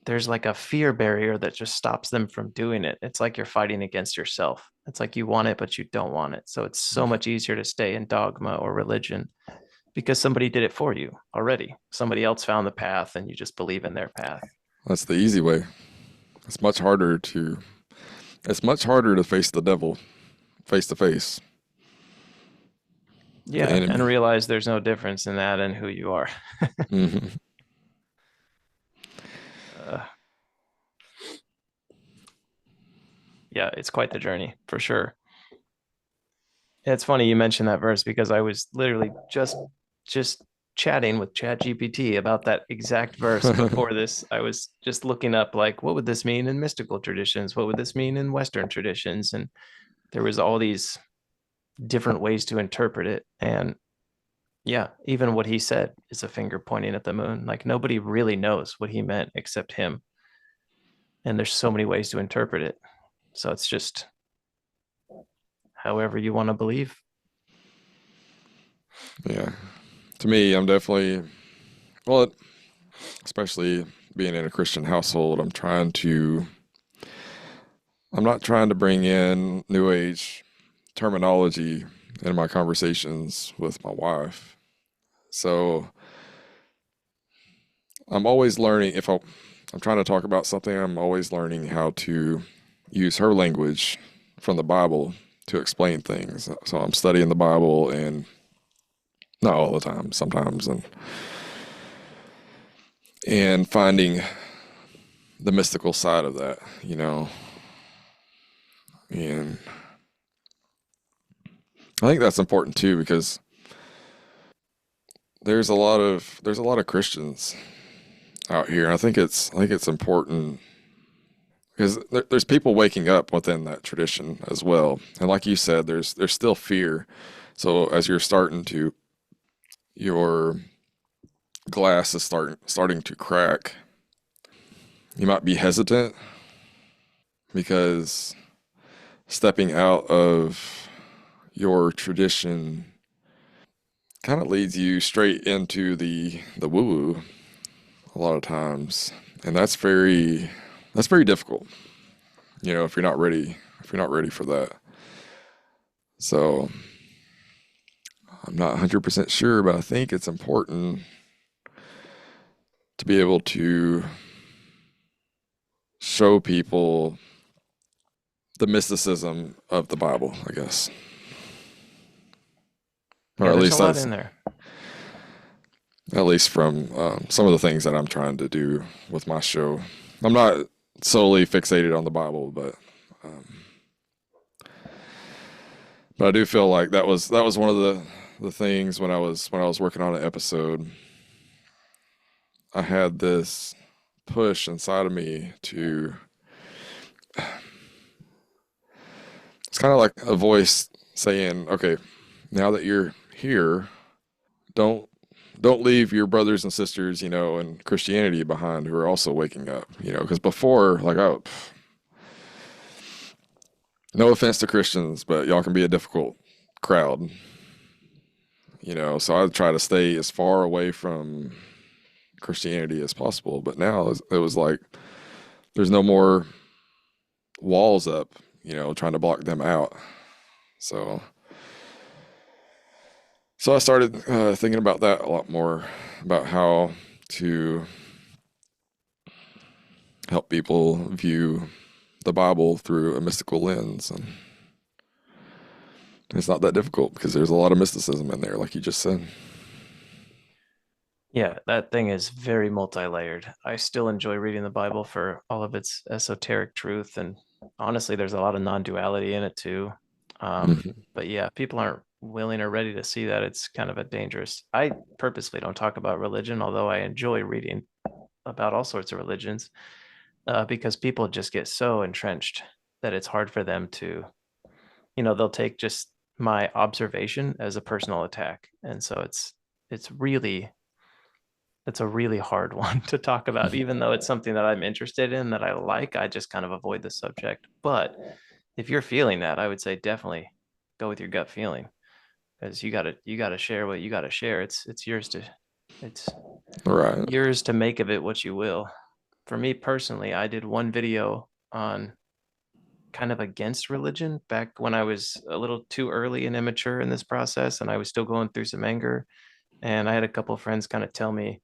there's like a fear barrier that just stops them from doing it. It's like you're fighting against yourself. It's like you want it, but you don't want it. So it's so much easier to stay in dogma or religion because somebody did it for you already. Somebody else found the path and you just believe in their path. That's the easy way. It's much harder to it's much harder to face the devil face to face, the Yeah, and enemy. realize there's no difference in that and who you are. Hmm. Uh, yeah, it's quite the journey for sure. It's funny you mentioned that verse because I was literally just chatting with ChatGPT about that exact verse before this. I was just looking up like what would this mean in mystical traditions? What would this mean in Western traditions? And there was all these different ways to interpret it. And yeah, even what he said is a finger pointing at the moon. Like nobody really knows what he meant except him. And there's so many ways to interpret it. So it's just however you want to believe. Yeah. To me, I'm definitely, well, especially being in a Christian household, I'm not trying to bring in New Age terminology in my conversations with my wife. So I'm always learning, I'm trying to talk about something, I'm always learning how to use her language from the Bible to explain things. So I'm studying the Bible, and not all the time, sometimes, and finding the mystical side of that, And I think that's important too because there's a lot of Christians out here. I think it's important because there's people waking up within that tradition as well. And like you said, there's still fear. So as your glass is starting to crack, you might be hesitant because stepping out of your tradition kind of leads you straight into the woo woo a lot of times, and that's very difficult. If you're not ready for that. So I'm not 100% sure, but I think it's important to be able to show people the mysticism of the Bible, I guess, or Yeah, at there's a least lot that's in there. at least from some of the things that I'm trying to do with my show. I'm not solely fixated on the Bible, um, but I do feel like that was one of the things when I was working on an episode. I had this push inside of me to. It's kind of like a voice saying, "Okay, now that you're here, don't don't leave your brothers and sisters, in Christianity behind who are also waking up, because before, like, oh, no offense to Christians, but y'all can be a difficult crowd, so I try to stay as far away from Christianity as possible. But now it was like there's no more walls up, trying to block them out. So, so I started thinking about that a lot more, about how to help people view the Bible through a mystical lens, and it's not that difficult because there's a lot of mysticism in there, like you just said. Yeah, that thing is very multi-layered. I still enjoy reading the Bible for all of its esoteric truth, and honestly, there's a lot of non-duality in it too. Hmm. But yeah, people aren't willing or ready to see that. It's kind of a dangerous. I purposely don't talk about religion, although I enjoy reading about all sorts of religions, because people just get so entrenched that it's hard for them to, they'll take just my observation as a personal attack, and so it's really it's a really hard one to talk about, even though it's something that I'm interested in, that I like. I just kind of avoid the subject. But if you're feeling that, I would say definitely go with your gut feeling, because you gotta share what you gotta share. It's Right. yours to make of it what you will. For me personally, I did one video on kind of against religion back when I was a little too early and immature in this process, and I was still going through some anger. And I had a couple of friends kind of tell me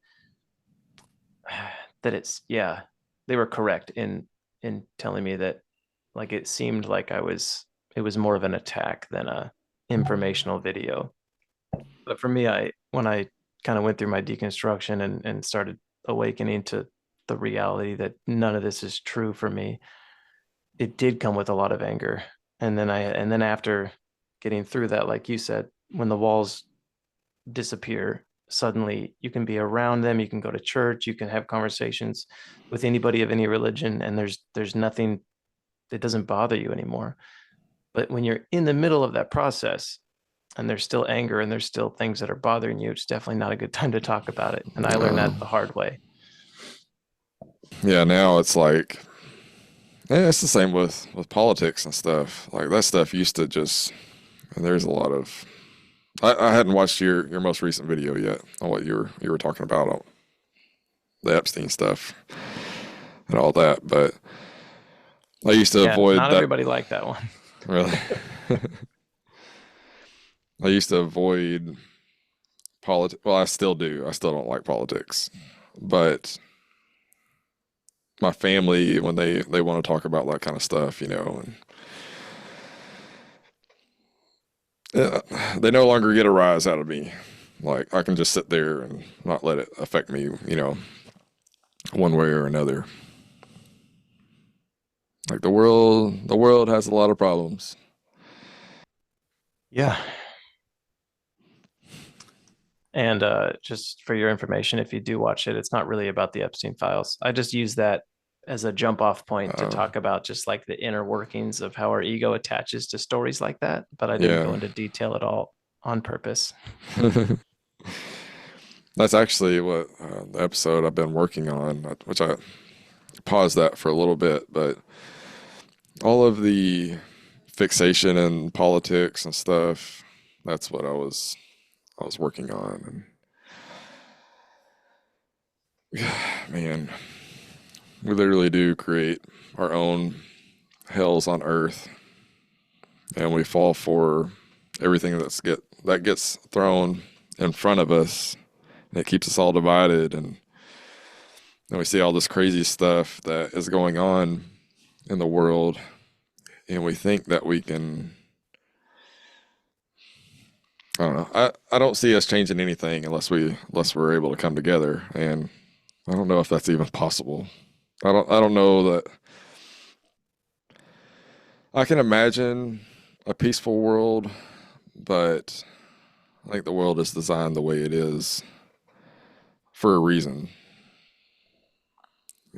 that it's, yeah, they were correct in telling me that, like, it seemed like it was more of an attack than a informational video. But for me, when I kind of went through my deconstruction and started awakening to the reality that none of this is true for me, it did come with a lot of anger. And then after getting through that, like you said, when the walls disappear, suddenly you can be around them, you can go to church, you can have conversations with anybody of any religion, and there's nothing that doesn't bother you anymore. But when you're in the middle of that process and there's still anger and there's still things that are bothering you, it's definitely not a good time to talk about it. And I learned that the hard way. Yeah, now it's like, yeah, it's the same with politics and stuff. Like that stuff used to just, and there's a lot of. I hadn't watched your most recent video yet on what you were talking about on the Epstein stuff and all that, but I used to Yeah, avoid not that. everybody liked that one. Really, I used to avoid politics. Well, I still do. I still don't like politics, but my family, when they want to talk about that kind of stuff, and yeah, they no longer get a rise out of me. Like I can just sit there and not let it affect me, one way or another. Like the world has a lot of problems. Yeah. And just for your information, if you do watch it, it's not really about the Epstein files. I just use that as a jump off point to Uh, talk about just like the inner workings of how our ego attaches to stories like that. But I didn't go yeah, into detail at all on purpose. that's actually what the episode I've been working on, which I paused that for a little bit, but all of the fixation in politics and stuff, that's what I was working on. And man, we literally do create our own hells on earth, and we fall for everything that gets thrown in front of us, and it keeps us all divided. And we see all this crazy stuff that is going on in the world, and we think that we can. I don't know. I don't see us changing anything unless we're able to come together, and I don't know if that's even possible. I don't know that I can imagine a peaceful world, but I think the world is designed the way it is for a reason.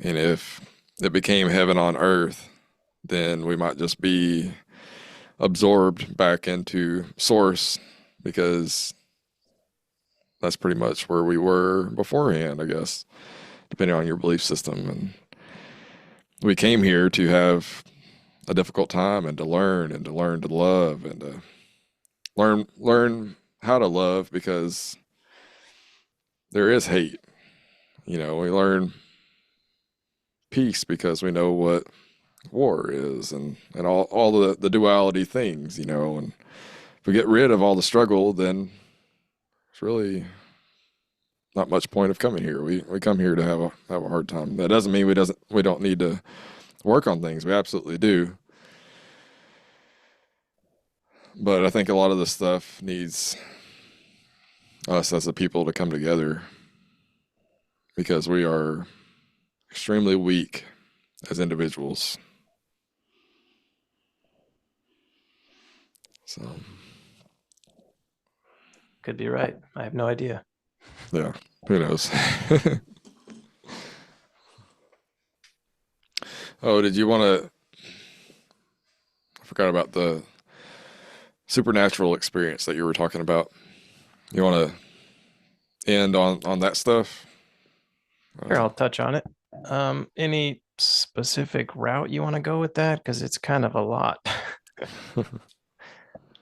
And if it became heaven on earth, then we might just be absorbed back into source because that's pretty much where we were beforehand, I guess, depending on your belief system. And we came here to have a difficult time and to learn to love and to learn how to love because there is hate. We learn peace because we know what war is and all the duality things, and if we get rid of all the struggle, then it's really not much point of coming here. We come here to have a hard time. That doesn't mean we don't need to work on things. We absolutely do. But I think a lot of this stuff needs us as a people to come together because we are extremely weak as individuals. So, Could be right. I have no idea. yeah, who knows? Oh, did you want to? I forgot about the supernatural experience that you were talking about. You want to end on that stuff? Here, Uh, I'll touch on it. Any specific route you want to go with that? Because it's kind of a lot.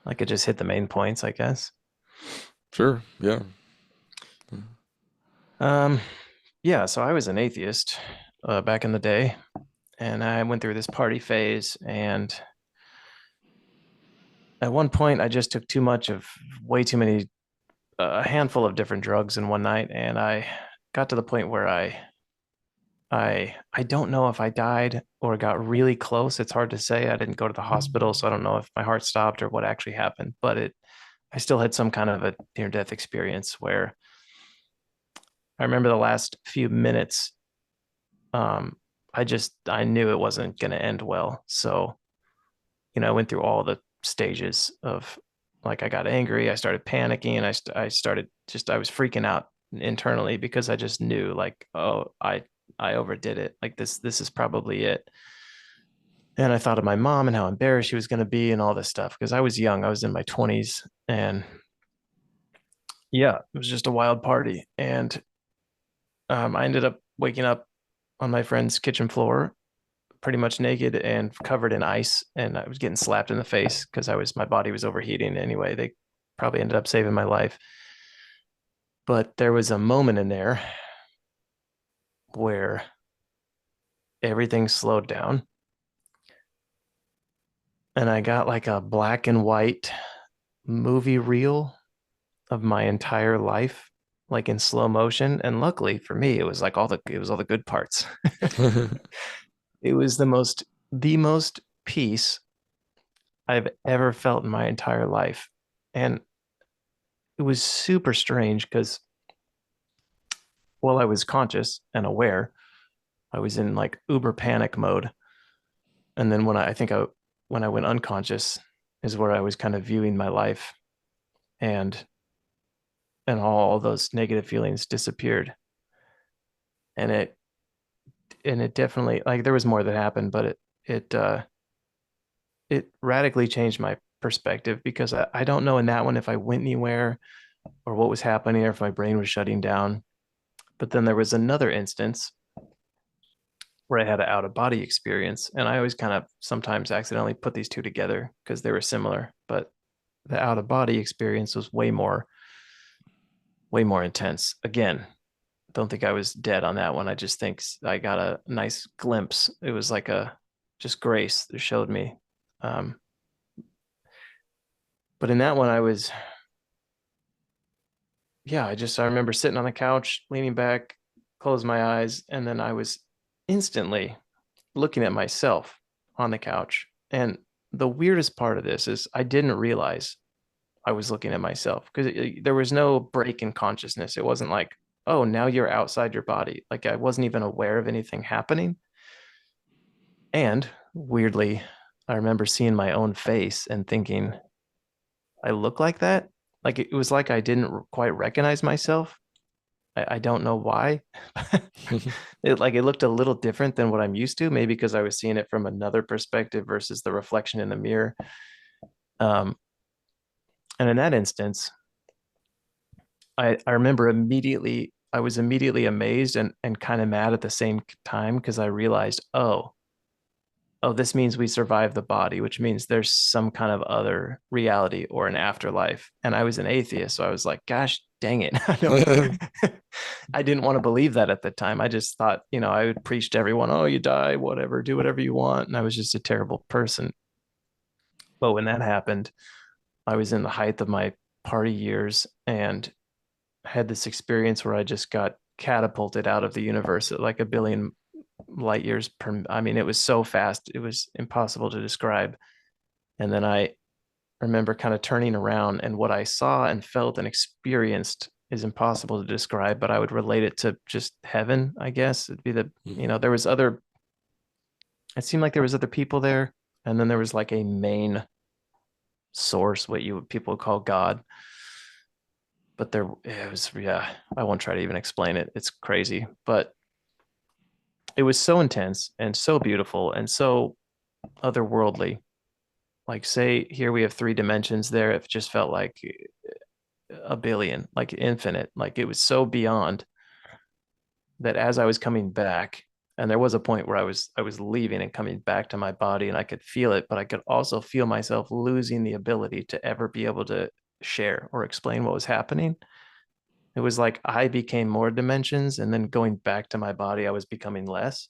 I could just hit the main points, I guess. sure. Yeah. Um, yeah, so I was an atheist back in the day, and I went through this party phase. And at one point, I just took too much of way too many, a handful of different drugs in one night, and I got to the point where I don't know if I died or got really close. It's hard to say. I didn't go to the hospital, so I don't know if my heart stopped or what actually happened, but I still had some kind of a near death experience where I remember the last few minutes. Um, I knew it wasn't going to end well. So, I went through all the stages of, like, I got angry, I started panicking, and I started just, I was freaking out internally because I just knew, like, oh, I overdid it. Like, this is probably it. And I thought of my mom and how embarrassed she was going to be and all this stuff because I was young. I was in my 20s. And yeah, it was just a wild party. And I ended up waking up on my friend's kitchen floor, pretty much naked and covered in ice. And I was getting slapped in the face because my body was overheating anyway. They probably ended up saving my life. But there was a moment in there where everything slowed down. And I got like a black and white movie reel of my entire life, like in slow motion. And luckily for me, it was all the good parts. It was the most peace I've ever felt in my entire life. And it was super strange because while I was conscious and aware, I was in like uber panic mode. And then when I went unconscious is where I was kind of viewing my life, and all those negative feelings disappeared. And it definitely, like, there was more that happened, but it radically changed my perspective because I don't know in that one if I went anywhere or what was happening or if my brain was shutting down. But then there was another instance where I had an out of body experience. And I always kind of sometimes accidentally put these two together because they were similar. But the out of body experience was way more intense. Again, don't think I was dead on that one. I just think I got a nice glimpse. It was like a just grace that showed me. Um, but in that one, yeah, I remember sitting on the couch, leaning back, closed my eyes, and then I was instantly looking at myself on the couch. And the weirdest part of this is I didn't realize I was looking at myself because there was no break in consciousness. It wasn't like, oh, now you're outside your body. Like, I wasn't even aware of anything happening. And weirdly, I remember seeing my own face and thinking, I look like that. Like, it was like I didn't quite recognize myself. I don't know why. It looked a little different than what I'm used to, maybe because I was seeing it from another perspective versus the reflection in the mirror. Um, and in that instance, I remember I was immediately amazed and kind of mad at the same time because I realized, oh, this means we survive the body, which means there's some kind of other reality or an afterlife. And I was an atheist, so I was like, gosh dang it. I didn't want to believe that at the time. I just thought, I would preach to everyone, oh, you die, whatever, do whatever you want. And I was just a terrible person. But when that happened, I was in the height of my party years and had this experience where I just got catapulted out of the universe at like a billion light years per. I mean, it was so fast, it was impossible to describe. And then I remember kind of turning around, and what I saw and felt and experienced is impossible to describe, but I would relate it to just heaven, I guess. It'd be there was it seemed like there was other people there, and then there was like a main source, what you people call God. But it was, yeah, I won't try to even explain it. It's crazy, but it was so intense and so beautiful and so otherworldly. Like, say here we have three dimensions, there it just felt like a billion, like infinite. Like, it was so beyond. that as I was coming back, and there was a point where I was leaving and coming back to my body, and I could feel it, but I could also feel myself losing the ability to ever be able to share or explain what was happening. It was like I became more dimensions, and then going back to my body, I was becoming less.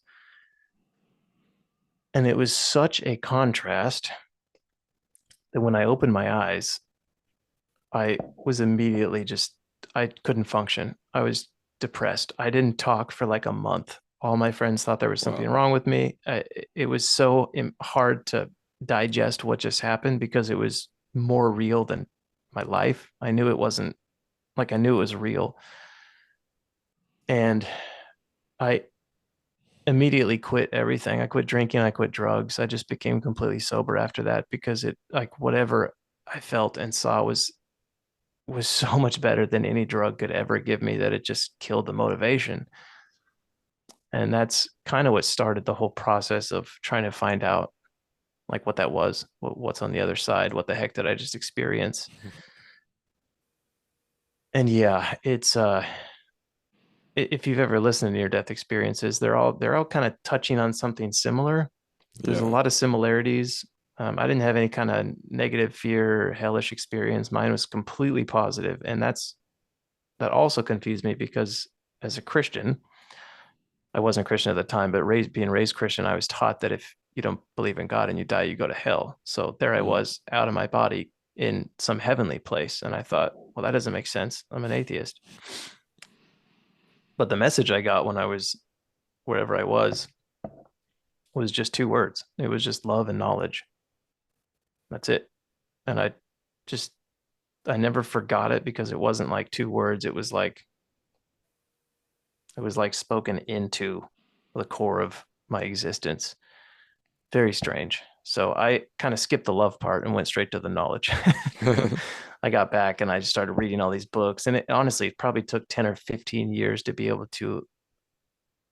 And it was such a contrast that when I opened my eyes, I was immediately just, I couldn't function. I was depressed. I didn't talk for like a month. All my friends thought there was something Wow. wrong with me. It was so hard to digest what just happened because it was more real than my life. I knew it wasn't like I knew it was real. And I immediately quit everything. I quit drinking, I quit drugs. I just became completely sober after that because it like whatever I felt and saw was so much better than any drug could ever give me that it just killed the motivation. And that's kind of what started the whole process of trying to find out like what that was, what's on the other side, what the heck did I just experience? And yeah, it's if you've ever listened to near death experiences, they're all kind of touching on something similar. There's a Yeah. lot of similarities. I didn't have any kind of negative fear, hellish experience. Mine was completely positive, and that also confused me because as a Christian, I wasn't Christian at the time, but being raised Christian, I was taught that if you don't believe in God and you die, you go to hell. So there I Mm. was out of my body in some heavenly place, and I thought, well, that doesn't make sense. I'm an atheist. But the message I got when I was wherever I was just two words. It was just love and knowledge. That's it. And just I never forgot it because it wasn't like two words. It was like spoken into the core of my existence. Very strange. So I kind of skipped the love part and went straight to the knowledge. I got back and I just started reading all these books. And it honestly it probably took 10 or 15 years to be able to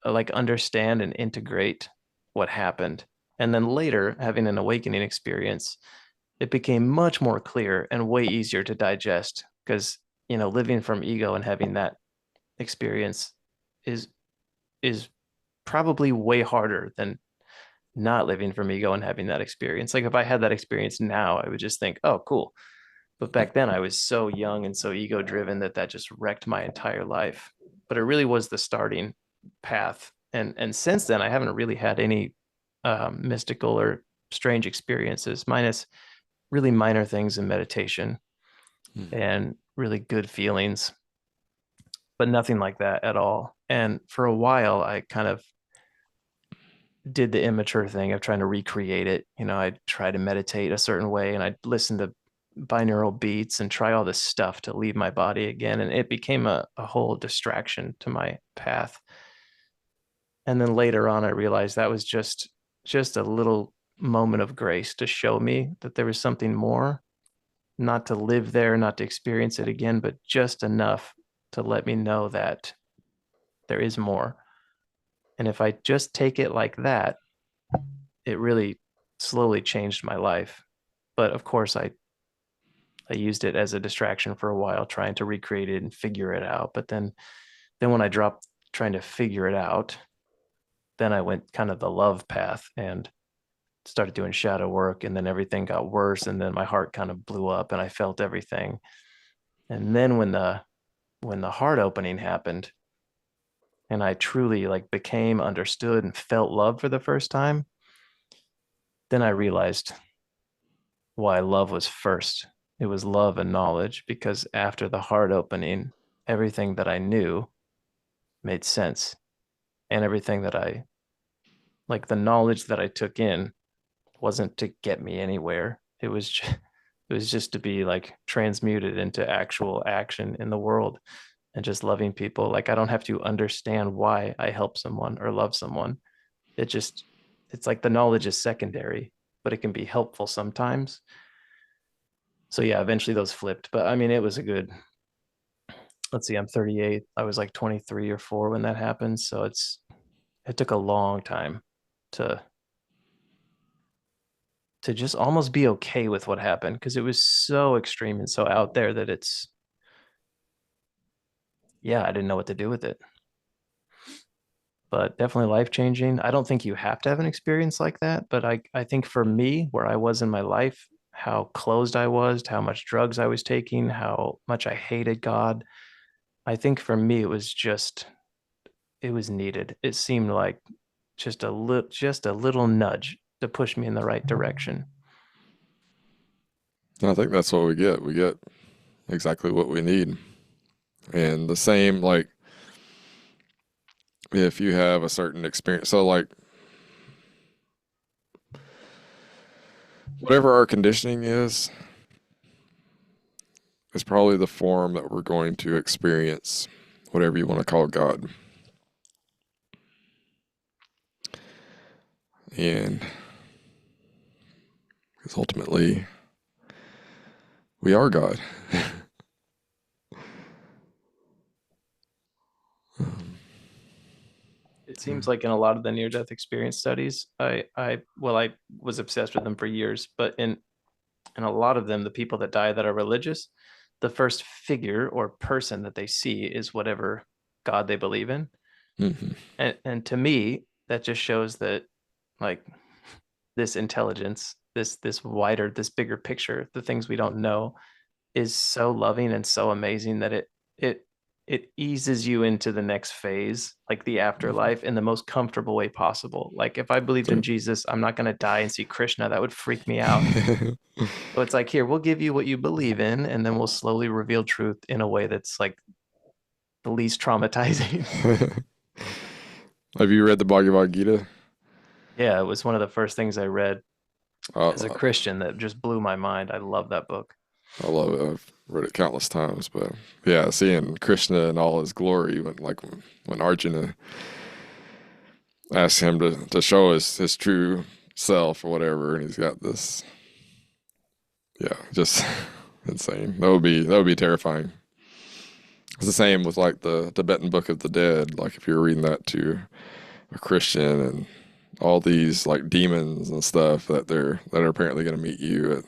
like understand and integrate what happened. And then later, having an awakening experience, it became much more clear and way easier to digest because, living from ego and having that experience is is probably way harder than not living from ego and having that experience. Like if I had that experience now, I would just think, "Oh, cool." But back then I was so young and so ego driven that just wrecked my entire life. But it really was the starting path. And since then I haven't really had any mystical or strange experiences, minus really minor things in meditation Mm. and really good feelings, but nothing like that at all. And for a while I kind of did the immature thing of trying to recreate it. I'd try to meditate a certain way and I'd listen to binaural beats and try all this stuff to leave my body again. And it became a whole distraction to my path. And then later on, I realized that was just a little moment of grace to show me that there was something more, not to live there, not to experience it again, but just enough to let me know that there is more. And if I just take it like that, it really slowly changed my life. But of course, I used it as a distraction for a while, trying to recreate it and figure it out. But then when I dropped trying to figure it out, then I went kind of the love path and started doing shadow work. And then everything got worse. And then my heart kind of blew up and I felt everything. And then when the heart opening happened and I truly like became understood and felt love for the first time, then I realized why love was first. It was love and knowledge because after the heart opening, everything that I knew made sense. And everything that like the knowledge that I took in wasn't to get me anywhere. It was just to be like transmuted into actual action in the world and just loving people. Like I don't have to understand why I help someone or love someone. It just it's like the knowledge is secondary, but it can be helpful sometimes. So yeah, eventually those flipped. But I mean, it was a good, let's see, I'm 38. I was like 23 or 4 when that happened. So it took a long time to just almost be okay with what happened because it was so extreme and so out there that yeah, I didn't know what to do with it. but definitely life changing. I don't think you have to have an experience like that, but I think for me, where I was in my life, how closed I was, how much drugs I was taking, how much I hated God, I think for me it was needed. It seemed like just a little nudge to push me in the right direction. I think that's what we get. We get exactly what we need. And the same, like, if you have a certain experience, so like, whatever our conditioning is probably the form that we're going to experience, whatever you want to call God. And because ultimately, we are God. It seems like in a lot of the near death experience studies, I was obsessed with them for years, but in a lot of them, the people that die that are religious, the first figure or person that they see is whatever God they believe in. Mhm. And to me, that just shows that like this intelligence, this wider, this bigger picture, the things we don't know, is so loving and so amazing that it it eases you into the next phase, like the afterlife, in the most comfortable way possible. Like if I believed in Jesus, I'm not going to die and see Krishna. That would freak me out. So it's like, here, we'll give you what you believe in, and then we'll slowly reveal truth in a way that's like the least traumatizing. Have you read the Bhagavad Gita? Yeah, it was one of the first things I read as a Uh, Christian that just blew my mind. I love that book. I love it. I've read it countless times, but yeah, seeing Krishna in all his glory when Arjuna asked him to show his true self or whatever, and he's got this, yeah, just insane. That would be terrifying. It's the same with like the Tibetan Book of the Dead. Like if you're reading that to a Christian and all these like demons and stuff that are apparently going to meet you,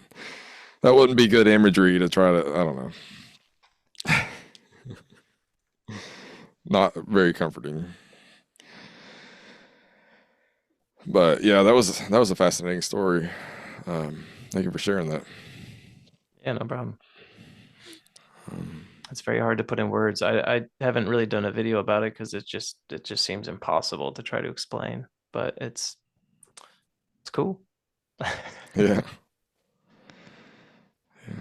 that wouldn't be good imagery to try to. I don't know. Not very comforting. But yeah, that was a fascinating story. Thank you for sharing that. Yeah, no problem. Um, It's very hard to put in words. I haven't really done a video about it because it just seems impossible to try to explain, but it's cool. yeah, yeah,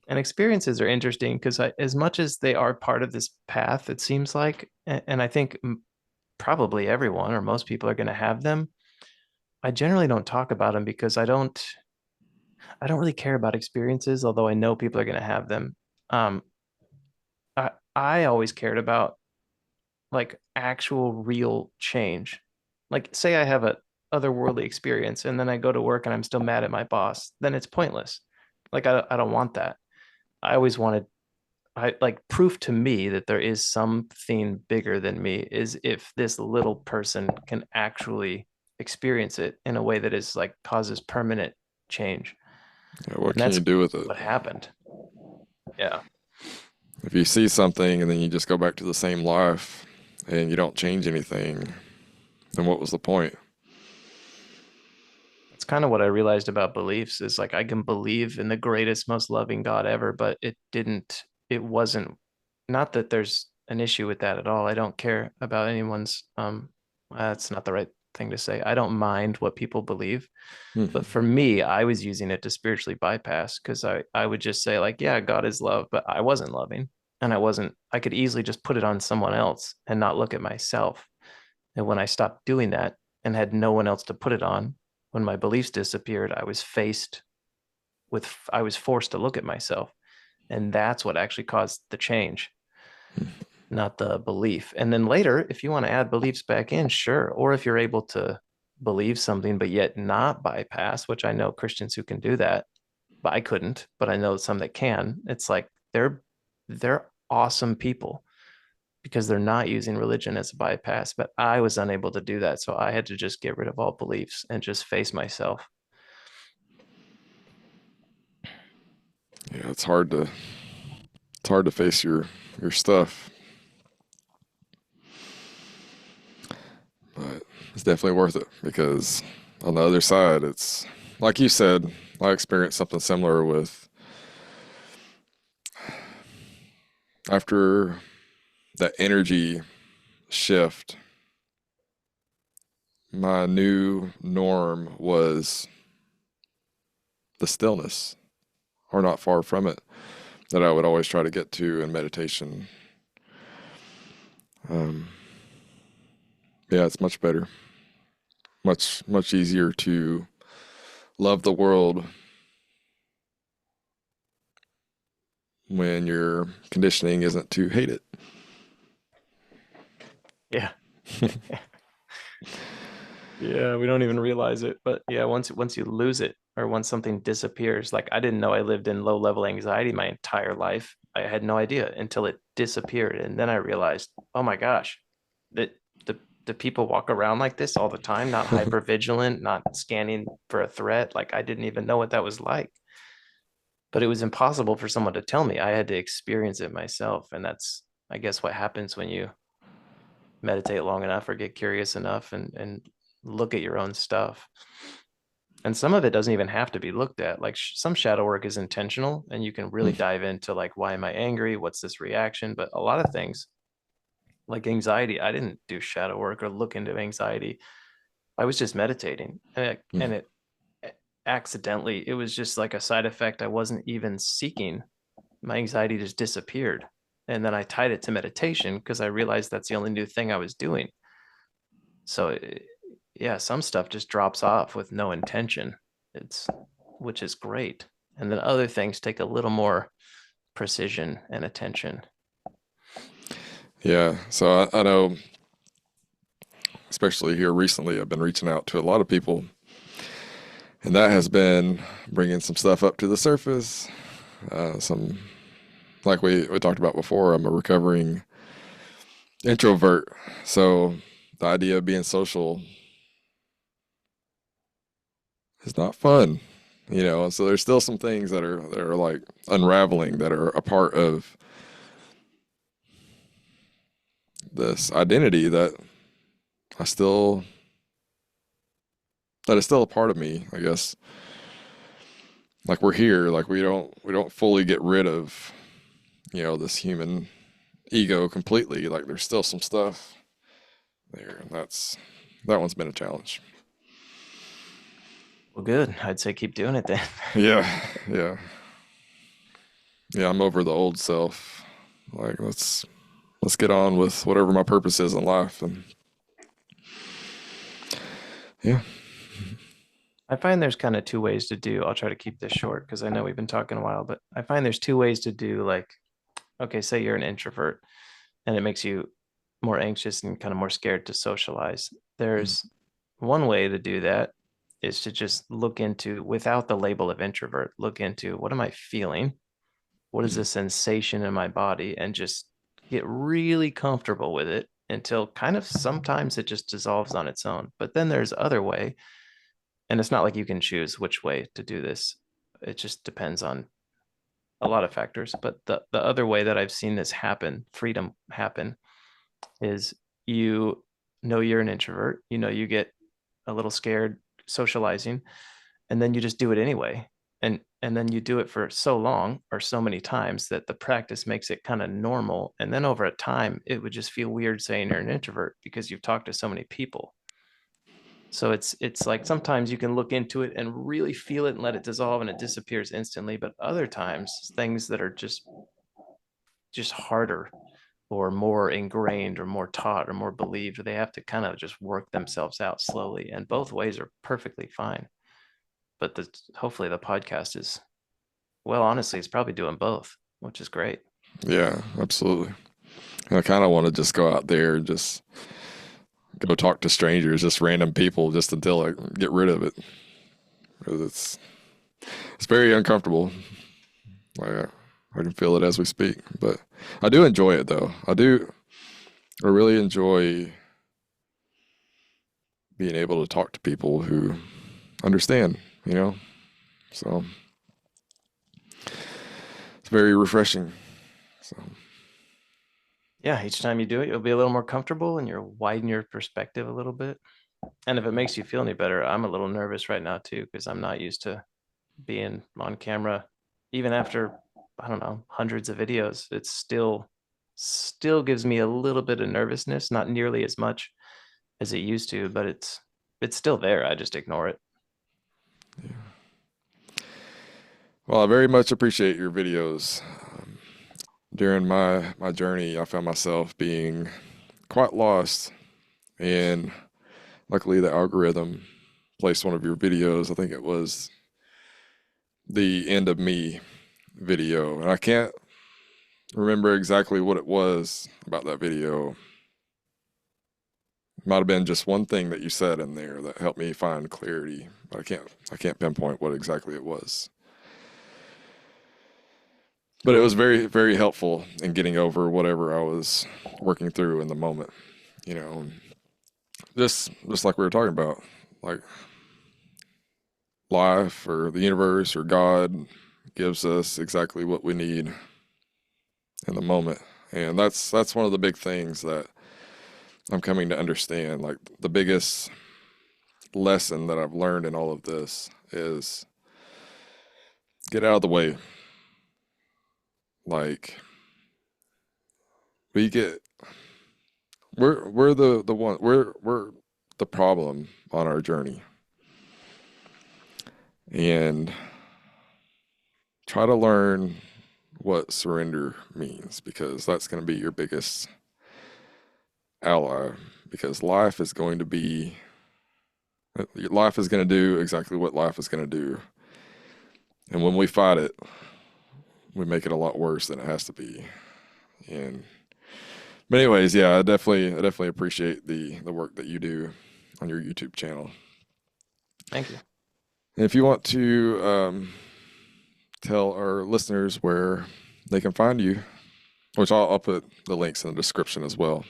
And experiences are interesting because as much as they are part of this path, it seems like, and I think probably everyone or most people are going to have them. I generally don't talk about them because I don't really care about experiences, although I know people are going to have them. Um, I always cared about like actual real change. Like say I have a otherworldly experience and then I go to work and I'm still mad at my boss, then it's pointless. Like I don't want that. I always wanted I like proof to me that there is something bigger than me is if this little person can actually experience it in a way that is like causes permanent change. yeah. What And can that's you do with it? what happened. Yeah. If you see something and then you just go back to the same life and you don't change anything, then what was the point? That's kind of what I realized about beliefs is like I can believe in the greatest, most loving God ever, but it wasn't, not that there's an issue with that at all. I don't care about anyone's, that's not the right thing to say. I don't mind what people believe. But Hmm. for me, I was using it to spiritually bypass because I would just say, like, yeah, God is love, but I wasn't loving. And I could easily just put it on someone else and not look at myself. And when I stopped doing that and had no one else to put it on, when my beliefs disappeared, I was forced to look at myself. And that's what actually caused the change, not the belief. And then later, if you want to add beliefs back in, sure. Or if you're able to believe something, but yet not bypass, which I know Christians who can do that, but I couldn't, but I know some that can. It's like they're awesome people because they're not using religion as a bypass. But I was unable to do that. So I had to just get rid of all beliefs and just face myself. Yeah, it's hard to face your stuff. it's definitely worth it because on the other side, it's like you said, I experienced something similar with after that energy shift. My new norm was the stillness, or not far from it, that I would always try to get to in meditation. Um, yeah, it's much better, much easier to love the world when your conditioning isn't to hate it. Yeah. Yeah, we don't even realize it. But yeah, once you lose it or once something disappears, like I didn't know I lived in low-level anxiety my entire life. I had no idea until it disappeared. And then I realized, oh my gosh, that the people walk around like this all the time, not hyper vigilant, not scanning for a threat. Like I didn't even know what that was like. But it was impossible for someone to tell me. I had to experience it myself. And that's, I guess, what happens when you meditate long enough or get curious enough and look at your own stuff. And some of it doesn't even have to be looked at. Like some shadow work is intentional and you can really dive into like, why am I angry? What's this reaction? But a lot of things like anxiety, I didn't do shadow work or look into anxiety. I was just meditating and it accidentally, it was just like a side effect I wasn't even seeking. My anxiety just disappeared. And then I tied it to meditation because I realized that's the only new thing I was doing. So yeah, some stuff just drops off with no intention. It's which is great. And then other things take a little more precision and attention. Yeah, so I know, especially here recently, I've been reaching out to a lot of people, and that has been bringing some stuff up to the surface. Some, like we talked about before, I'm a recovering introvert, so the idea of being social is not fun, you know. So there's still some things that are like unraveling that are a part of this identity I still that is still a part of me, I guess. Like we're here, like we don't fully get rid of, you know, this human ego completely. Like there's still some stuff there, and that one's been a challenge. Well, good. I'd say keep doing it then. Yeah, yeah, yeah. I'm over the old self. Like let's get on with whatever my purpose is in life, and yeah. I find there's kind of two ways to do. I'll try to keep this short because I know we've been talking a while, but I find there's two ways to do like, okay, say you're an introvert and it makes you more anxious and kind of more scared to socialize. There's one way to do that is to just look into, without the label of introvert, look into what am I feeling? What is the sensation in my body? And just get really comfortable with it until kind of sometimes it just dissolves on its own. But then there's other way, and it's not like you can choose which way to do this. It just depends on a lot of factors. But the other way that I've seen this happen, freedom happen, is you know you're an introvert, you know you get a little scared socializing, and then you just do it anyway. And then you do it for so long or so many times that the practice makes it kind of normal. And then over a time, it would just feel weird saying you're an introvert because you've talked to so many people. So it's like sometimes you can look into it and really feel it and let it dissolve and it disappears instantly. But other times, things that are just harder or more ingrained or more taught or more believed, they have to kind of just work themselves out slowly. And both ways are perfectly fine. But hopefully the podcast is, well, honestly, it's probably doing both, which is great. Yeah, absolutely. And I kind of want to just go out there and just go talk to strangers, just random people, just until I get rid of it. Because it's very uncomfortable. Like I can feel it as we speak, but I do enjoy it though. I really enjoy being able to talk to people who understand, you know. So it's very refreshing. So Yeah, each time you do it, you'll be a little more comfortable and you'll widen your perspective a little bit. And if it makes you feel any better, I'm a little nervous right now too, because I'm not used to being on camera. Even after, I don't know, hundreds of videos, it's still gives me a little bit of nervousness, not nearly as much as it used to, but it's still there. I just ignore it. Well, I very much appreciate your videos. During my journey, I found myself being quite lost, and luckily the algorithm placed one of your videos. I think it was the End of Me video, and I can't remember exactly what it was about that video. Might have been just one thing that you said in there that helped me find clarity, but I can't pinpoint what exactly it was. But it Cool. was very, very helpful in getting over whatever I was working through in the moment. You know, just like we were talking about, like life or the universe or God gives us exactly what we need in the moment. And that's one of the big things that I'm coming to understand. Like the biggest lesson that I've learned in all of this is get out of the way. Like we get we're the one we're the problem on our journey. And try to learn what surrender means, because that's going to be your biggest ally, because life is going to do exactly what life is going to do. And when we fight it, we make it a lot worse than it has to be. And but anyways, yeah, I definitely appreciate the work that you do on your YouTube channel. Thank you. And if you want to tell our listeners where they can find you, which I'll put the links in the description as well.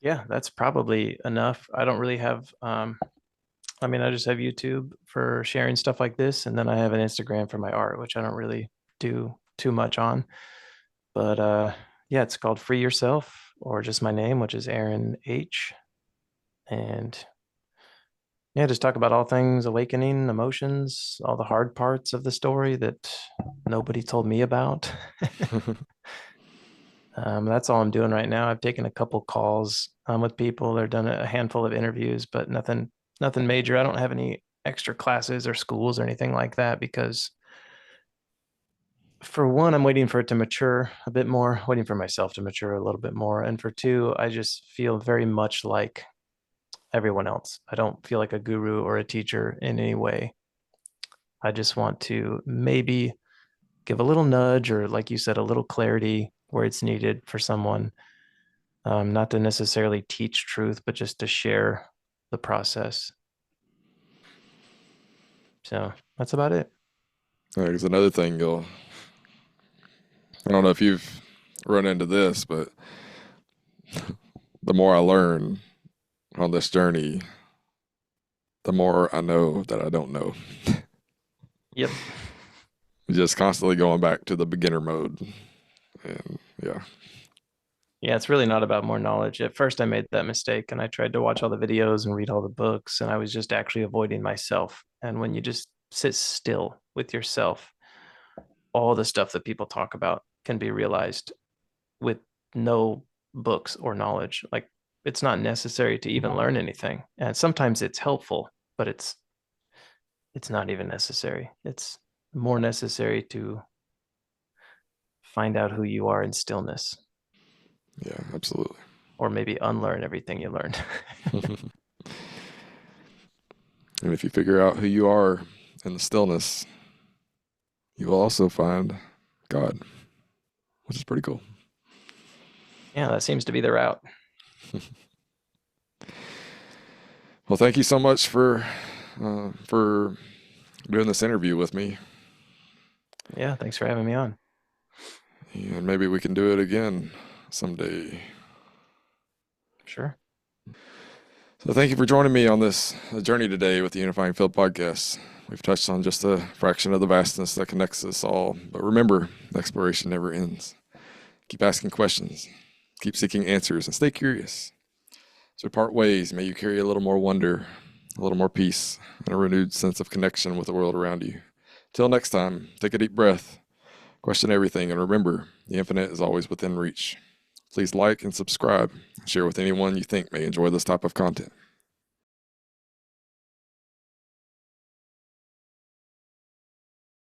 Yeah, that's probably enough. I don't really have I mean, I just have YouTube for sharing stuff like this, and then I have an Instagram for my art, which I don't really do too much on. But yeah, it's called Free Yourself, or just my name, which is Aaron H. And yeah, just talk about all things awakening, emotions, all the hard parts of the story that nobody told me about. That's all I'm doing right now. I've taken a couple calls with people. They've done a handful of interviews, but nothing major. I don't have any extra classes or schools or anything like that because, for one, I'm waiting for it to mature a bit more, waiting for myself to mature a little bit more. And for two, I just feel very much like everyone else. I don't feel like a guru or a teacher in any way. I just want to maybe give a little nudge or, like you said, a little clarity where it's needed for someone. Not to necessarily teach truth, but just to share the process. So that's about it. There's another thing I don't know if you've run into this, but the more I learn on this journey, the more I know that I don't know. Yep. Just constantly going back to the beginner mode. And yeah. Yeah, it's really not about more knowledge. At first, I made that mistake and I tried to watch all the videos and read all the books, and I was just actually avoiding myself. And when you just sit still with yourself, all the stuff that people talk about can be realized with no books or knowledge. Like, it's not necessary to even learn anything. And sometimes it's helpful, but it's not even necessary. It's more necessary to find out who you are in stillness, Yeah, absolutely. or maybe unlearn everything you learned. And if you figure out who you are in the stillness, you will also find God, which is pretty cool. Yeah, that seems to be the route. Well, thank you so much for doing this interview with me, Yeah, thanks for having me on. and maybe we can do it again someday. Sure. So thank you for joining me on this journey today with the Unifying Field podcast. We've touched on just a fraction of the vastness that connects us all, but remember, exploration never ends. Keep asking questions, keep seeking answers, and stay curious. we part ways, may you carry a little more wonder, a little more peace, and a renewed sense of connection with the world around you. Till next time, take a deep breath, question everything, and remember, the infinite is always within reach. Please like and subscribe, and share with anyone you think may enjoy this type of content.